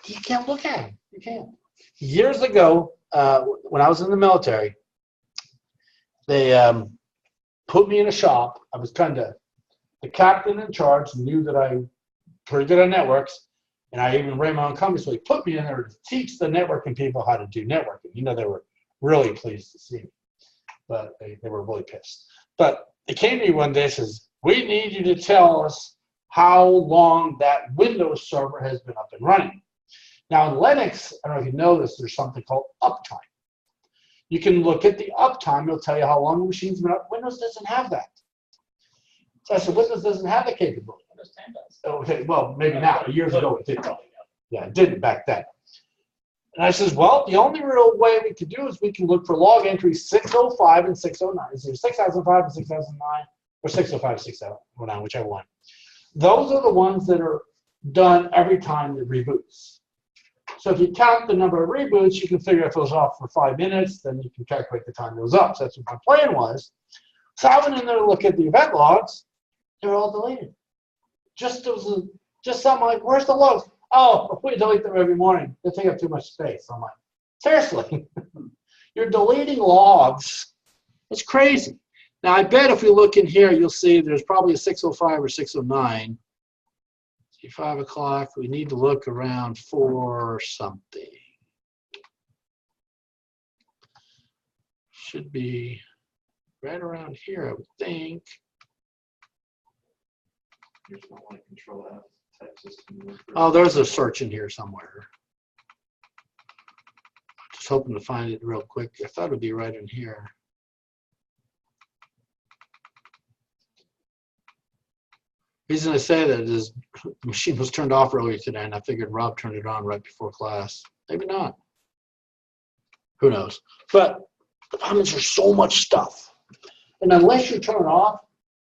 you can't look at them. You can't. Years ago, when I was in the military, they put me in a shop. I was the captain in charge knew that I pretty good at networks, and I even ran my own company, so he put me in there to teach the networking people how to do networking. You know, they were really pleased to see me, but they were really pissed. But they came to me one day and says, we need you to tell us how long that Windows server has been up and running. Now in Linux, I don't know if you know this, there's something called uptime. You can look at the uptime, it'll tell you how long the machine's been up. Windows doesn't have that. So I said, Windows doesn't have the capability. Windows 10 does. Okay, well, maybe now. Years ago it didn't. Yeah, it didn't back then. And I says, well, the only real way we could do is we can look for log entries 605 and 609. Is there 6005 and 6009? Or 605, 609, whichever one. Those are the ones that are done every time it reboots. So if you count the number of reboots, you can figure if it was off for 5 minutes, then you can calculate the time it was up. So that's what my plan was. So I went in there to look at the event logs. They were all deleted. Just something like, where's the logs? Oh, we delete them every morning. They take up too much space. I'm like, seriously? You're deleting logs. It's crazy. Now, I bet if we look in here, you'll see there's probably a 605 or 609. See, 5 o'clock. We need to look around for something. Should be right around here, I would think. Oh, there's a search in here somewhere. Just hoping to find it real quick. I thought it would be right in here. The reason I say that is the machine was turned off earlier today, and I figured Rob turned it on right before class. Maybe not. Who knows? But the problem is there's so much stuff. And unless you turn it off,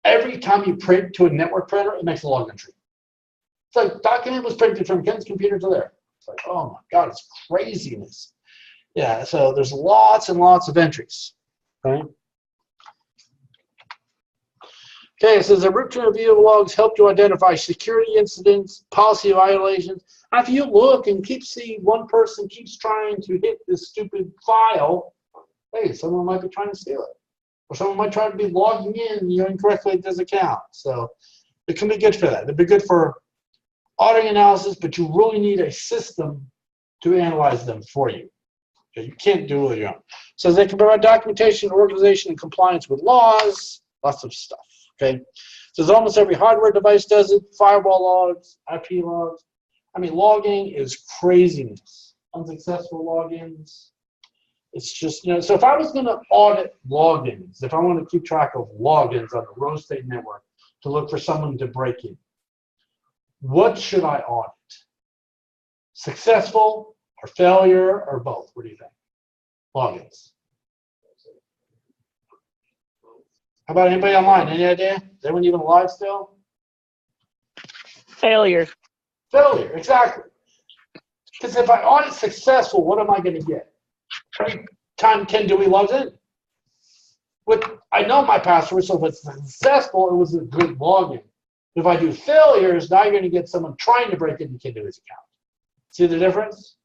every time you print to a network printer, it makes a log entry. It's like document was printed from Ken's computer to there. It's like, oh my God, it's craziness. Yeah, so there's lots and lots of entries. Okay. Okay, it says a routine review of logs helped you identify security incidents, policy violations. If you look and see one person keeps trying to hit this stupid file, hey, someone might be trying to steal it. Or someone might try to be logging in incorrectly at this account. So it can be good for that. It'd be good for auditing analysis, but you really need a system to analyze them for you. Okay, you can't do it on your own. So they can provide documentation, organization, and compliance with laws, lots of stuff. Okay, so almost every hardware device does it. Firewall logs, IP logs. I mean, logging is craziness. Unsuccessful logins. It's just, so if I was going to audit logins, if I want to keep track of logins on the Rose State Network to look for someone to break in, what should I audit? Successful or failure or both? What do you think? Logins. How about anybody online? Any idea? Is anyone even alive still? Failure. Failure, exactly. Because if I audit successful, what am I going to get? Every time Ken Dewey logs in. I know my password, so if it's successful, it was a good login. If I do failures, now you're going to get someone trying to break into Ken Dewey's account. See the difference?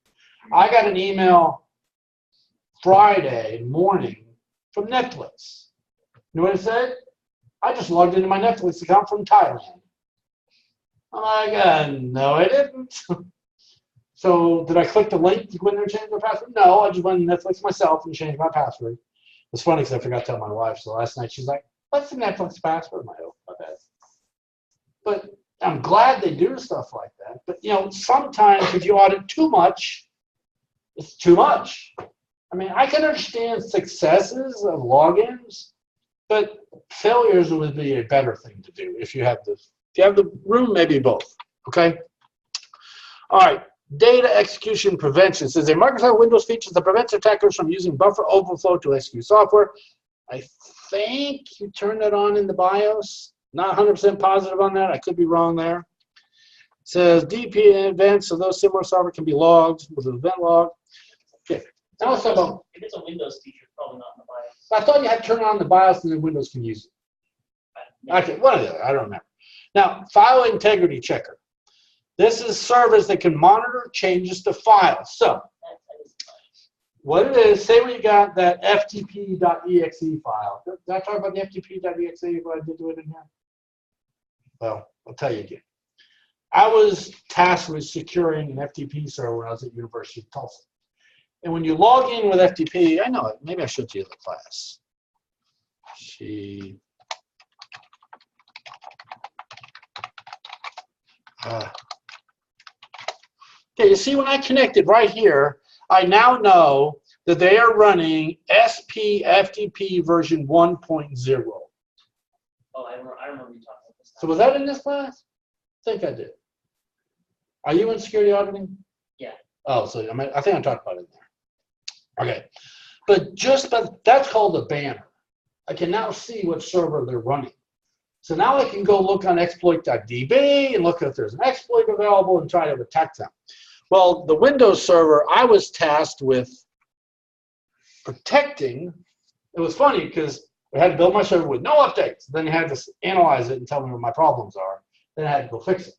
I got an email Friday morning from Netflix. You know what it said? I just logged into my Netflix account from Thailand. I'm like, no, I didn't. So did I click the link to go in there and change my password? No, I just went to Netflix myself and changed my password. It's funny because I forgot to tell my wife. So last night she's like, what's the Netflix password? I'm like, oh, my bad. But I'm glad they do stuff like that. But, you know, sometimes if you audit too much, it's too much. I mean, I can understand successes of logins, but failures would be a better thing to do if you have the room, maybe both. Okay. All right. Data execution prevention says a Microsoft Windows feature that prevents attackers from using buffer overflow to execute software. I think you turn that on in the BIOS. Not 100% positive on that. I could be wrong there. It says DP events, so those similar software can be logged with an event log. Okay. Now let's talk about. If it's a Windows feature, it's probably not in the BIOS. I thought you had to turn on the BIOS and then Windows can use it. Okay, one of the other. I don't remember. Now, file integrity checker. This is service that can monitor changes to files. So, what it is, say we got that ftp.exe file. Did I talk about the ftp.exe, what I did to it in here? Well, I'll tell you again. I was tasked with securing an FTP server when I was at University of Tulsa. And when you log in with FTP, I know it. Maybe I should do the class. Okay, you see when I connected right here, I now know that they are running SPFTP version 1.0. Oh, I remember you talking about this. So was that in this class? I think I did. Are you in security auditing? Yeah. Oh, so I think I talked about it there. Okay, but that's called a banner. I can now see what server they're running. So now I can go look on exploit.db and look if there's an exploit available and try to attack them. Well, the Windows server I was tasked with protecting, it was funny because I had to build my server with no updates. Then I had to analyze it and tell me what my problems are. Then I had to go fix it.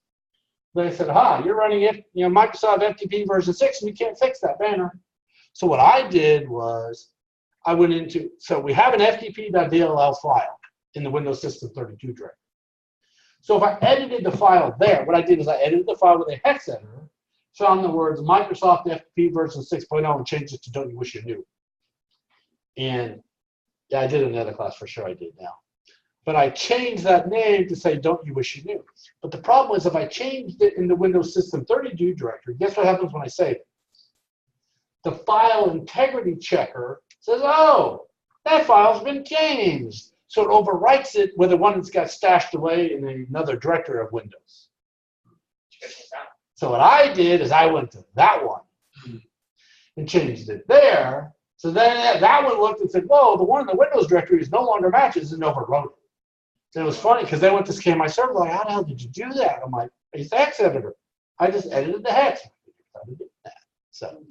Then I said, you're running it, Microsoft FTP version 6 and you can't fix that banner. So what I did was I went into, so we have an ftp.dll file in the Windows System 32 directory. So if I edited the file there, what I did is I edited the file with a hex editor, found the words Microsoft FTP version 6.0 and changed it to Don't You Wish You Knew. And yeah, I did in another class for sure I did now. But I changed that name to say Don't You Wish You Knew. But the problem is if I changed it in the Windows System 32 directory, guess what happens when I save it? The file integrity checker says, oh, that file's been changed. So it overwrites it with the one that's got stashed away in another directory of Windows. So what I did is I went to that one and changed it there. So then that one looked and said, whoa, the one in the Windows directory is no longer matches and overwrote it. And it was funny because they went to scan my server like, how the hell did you do that? I'm like, it's the hex editor. I just edited the hex. So,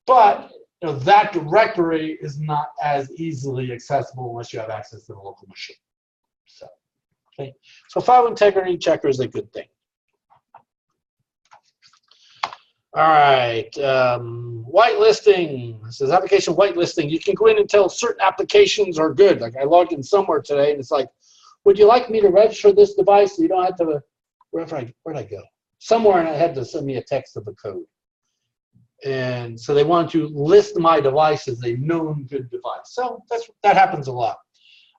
but that directory is not as easily accessible unless you have access to the local machine. So, okay. So file integrity checker is a good thing. All right, whitelisting. This is application whitelisting. You can go in and tell certain applications are good. Like I logged in somewhere today, and it's like, would you like me to register this device so you don't have to, where'd I go? Somewhere, and I had to send me a text of the code. And so they want to list my device as a known good device. So that happens a lot.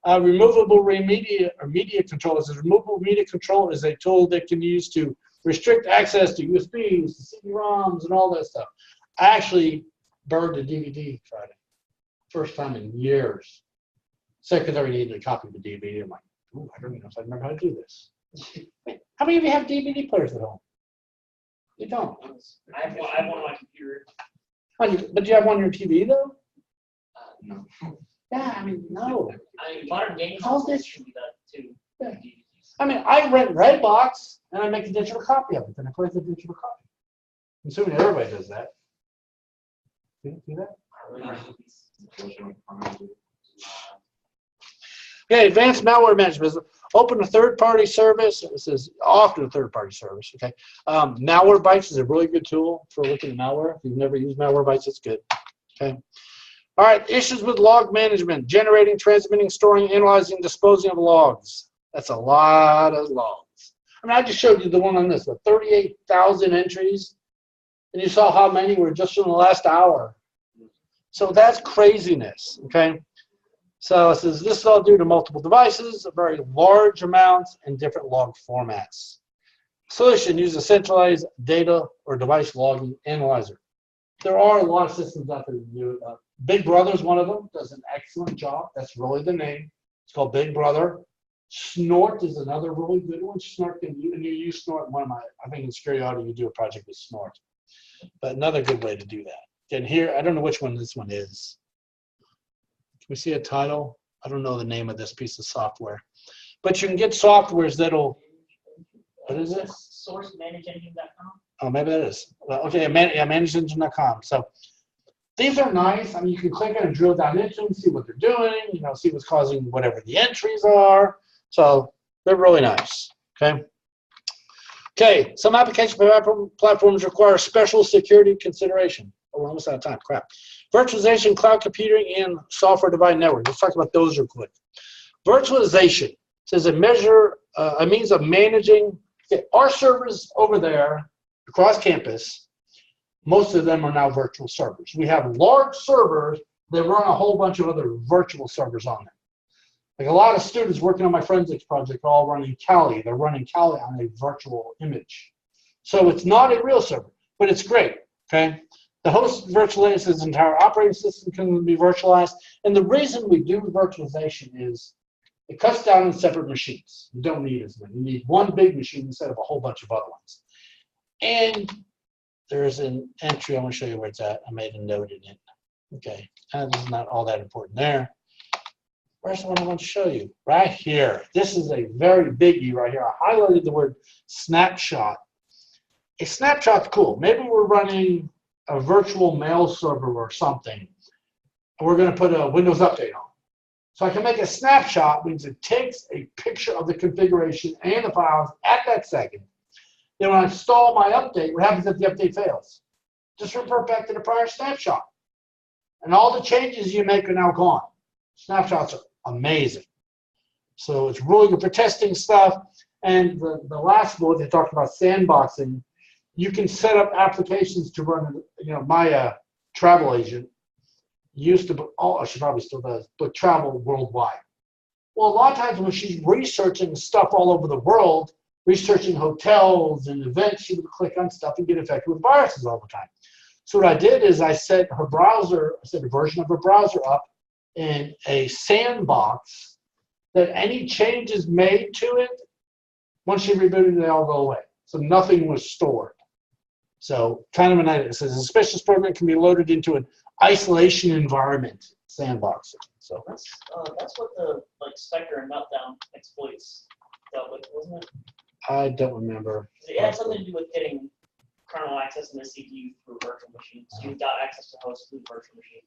Removable media control. It says removable media control is a tool that can be used to restrict access to USBs, to CD-ROMs, and all that stuff. I actually burned a DVD Friday. First time in years. Secretary needed a copy of the DVD. I'm like, ooh, I don't know if I remember how to do this. Wait, how many of you have DVD players at home? You don't. I have one on my computer. But do you have one on your TV, though? No. Yeah, I mean, no. I mean, modern games How's this? should be that too. Yeah. I mean, I rent Redbox and I make a digital copy of it, then I play the digital copy. I'm assuming everybody does that. Do that? Okay, advanced malware management. Open a third-party service. This is often a third-party service. Okay, Malwarebytes is a really good tool for looking at malware. If you've never used Malwarebytes, it's good. Okay. All right, issues with log management: generating, transmitting, storing, analyzing, disposing of logs. That's a lot of logs. I mean, I just showed you the one on this, with 38,000 entries, and you saw how many were just in the last hour. So that's craziness. Okay. So it says this is all due to multiple devices, very large amounts, and different log formats. Solution: use a centralized data or device logging analyzer. There are a lot of systems out there that do it. Big Brother is one of them. Does an excellent job. That's really the name. It's called Big Brother. Snort is another really good one. Snort can you use Snort. One of my, I think in security audit you do a project with Snort, but another good way to do that. And here, I don't know which one this one is. Can we see a title? I don't know the name of this piece of software, but you can get softwares that'll. What is it? SourceManageEngine.com. Oh, maybe that is. Well, okay, yeah, ManageEngine.com. So these are nice. I mean, you can click on and drill down into them, see what they're doing. You know, see what's causing whatever the entries are. So they're really nice. Okay. Okay. Some application platforms require special security consideration. Oh, we're almost out of time. Crap. Virtualization, cloud computing, and software-defined network. Let's talk about those real quick. Virtualization says a means of managing our servers over there across campus. Most of them are now virtual servers. We have large servers that run a whole bunch of other virtual servers on them. Like a lot of students working on my forensics project are all running Kali. They're running Kali on a virtual image. So it's not a real server, but it's great. Okay. The host virtualizes his entire operating system can be virtualized. And the reason we do virtualization is it cuts down on separate machines. You don't need as many. You need one big machine instead of a whole bunch of other ones. And there's an entry. I want to show you where it's at. I made a note in it. Okay. This is not all that important there. Where's the one I want to show you? Right here. This is a very biggie right here. I highlighted the word snapshot. A snapshot's cool. Maybe we're running a virtual mail server or something, and we're going to put a Windows update on. So I can make a snapshot, means it takes a picture of the configuration and the files at that second. Then when I install my update, what happens if the update fails? Just revert back to the prior snapshot. And all the changes you make are now gone. Snapshots are amazing. So it's really good for testing stuff. And the last bullet, they talked about sandboxing. You can set up applications to run, my travel agent used to, she probably still does, but travel worldwide. Well, a lot of times when she's researching stuff all over the world, researching hotels and events, she would click on stuff and get infected with viruses all the time. So what I did is I set her browser, I set a version of her browser up in a sandbox that any changes made to it, once she rebooted, they all go away. So nothing was stored. So kind of it says a suspicious program can be loaded into an isolation environment, sandboxing. So That's what the Spectre and Meltdown exploits dealt with, wasn't it? I don't remember. It had something to do with getting kernel access in the CPU through virtual machines. You got access to hosts through virtual machines.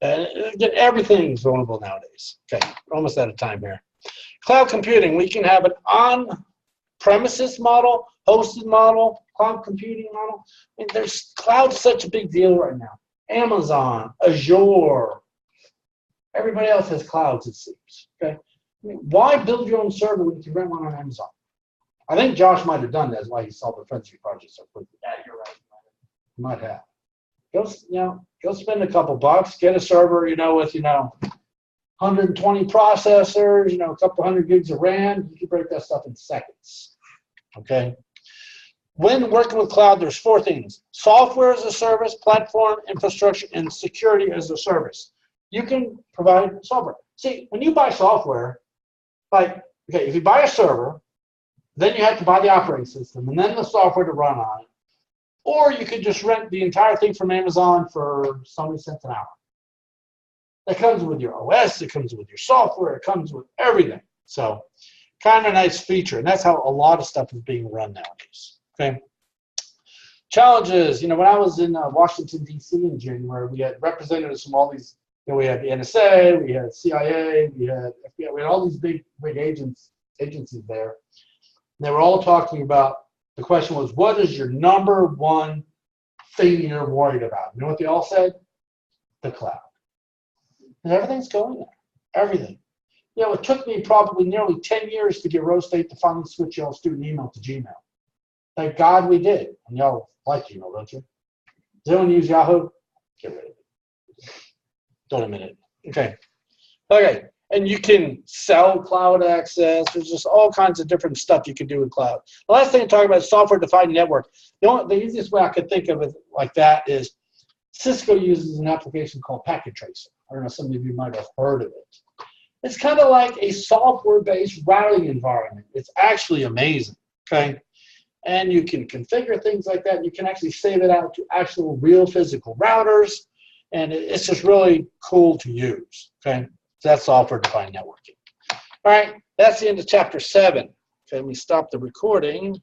Everything's vulnerable nowadays. Okay, we're almost out of time here. Cloud computing, we can have an on-premises model, hosted model, cloud computing model. I mean, there's cloud's such a big deal right now. Amazon, Azure, everybody else has clouds, it seems. Okay, I mean, why build your own server when you can rent one on Amazon? I think Josh might have done that. That's why he solved the Frenzy project so quickly. Yeah, you're right. Might have. Go spend a couple bucks, get a server, with 120 processors, a couple hundred gigs of RAM. You can break that stuff in seconds. Okay. When working with cloud, there's 4 things: software as a service, platform, infrastructure, and security as a service. You can provide software. See, when you buy software, if you buy a server, then you have to buy the operating system and then the software to run on it. Or you could just rent the entire thing from Amazon for so many cents an hour. That comes with your OS, it comes with your software, it comes with everything. So kind of a nice feature, and that's how a lot of stuff is being run nowadays. Okay. Challenges. You know, when I was in Washington D.C. in January, we had representatives from all these. You know, we had the NSA, we had CIA, we had FBI, we had all these big agencies there. And they were all talking about. The question was, what is your number one thing you're worried about? You know what they all said? The cloud. And everything's going there. Everything. You know, it took me probably nearly 10 years to get Rose State to finally switch y'all student email to Gmail. Thank God we did. And y'all like Gmail, don't you? Does anyone use Yahoo? Get rid of it. Don't admit it. Okay. Okay. And you can sell cloud access. There's just all kinds of different stuff you can do with cloud. The last thing to talk about is software-defined network. The easiest way I could think of it like that is Cisco uses an application called Packet Tracer. I don't know, some of you might have heard of it. It's kind of like a software-based routing environment. It's actually amazing, okay? And you can configure things like that. You can actually save it out to actual real physical routers, and it's just really cool to use, okay? So that's software-defined networking. All right, that's the end of chapter 7. Okay, let me stop the recording.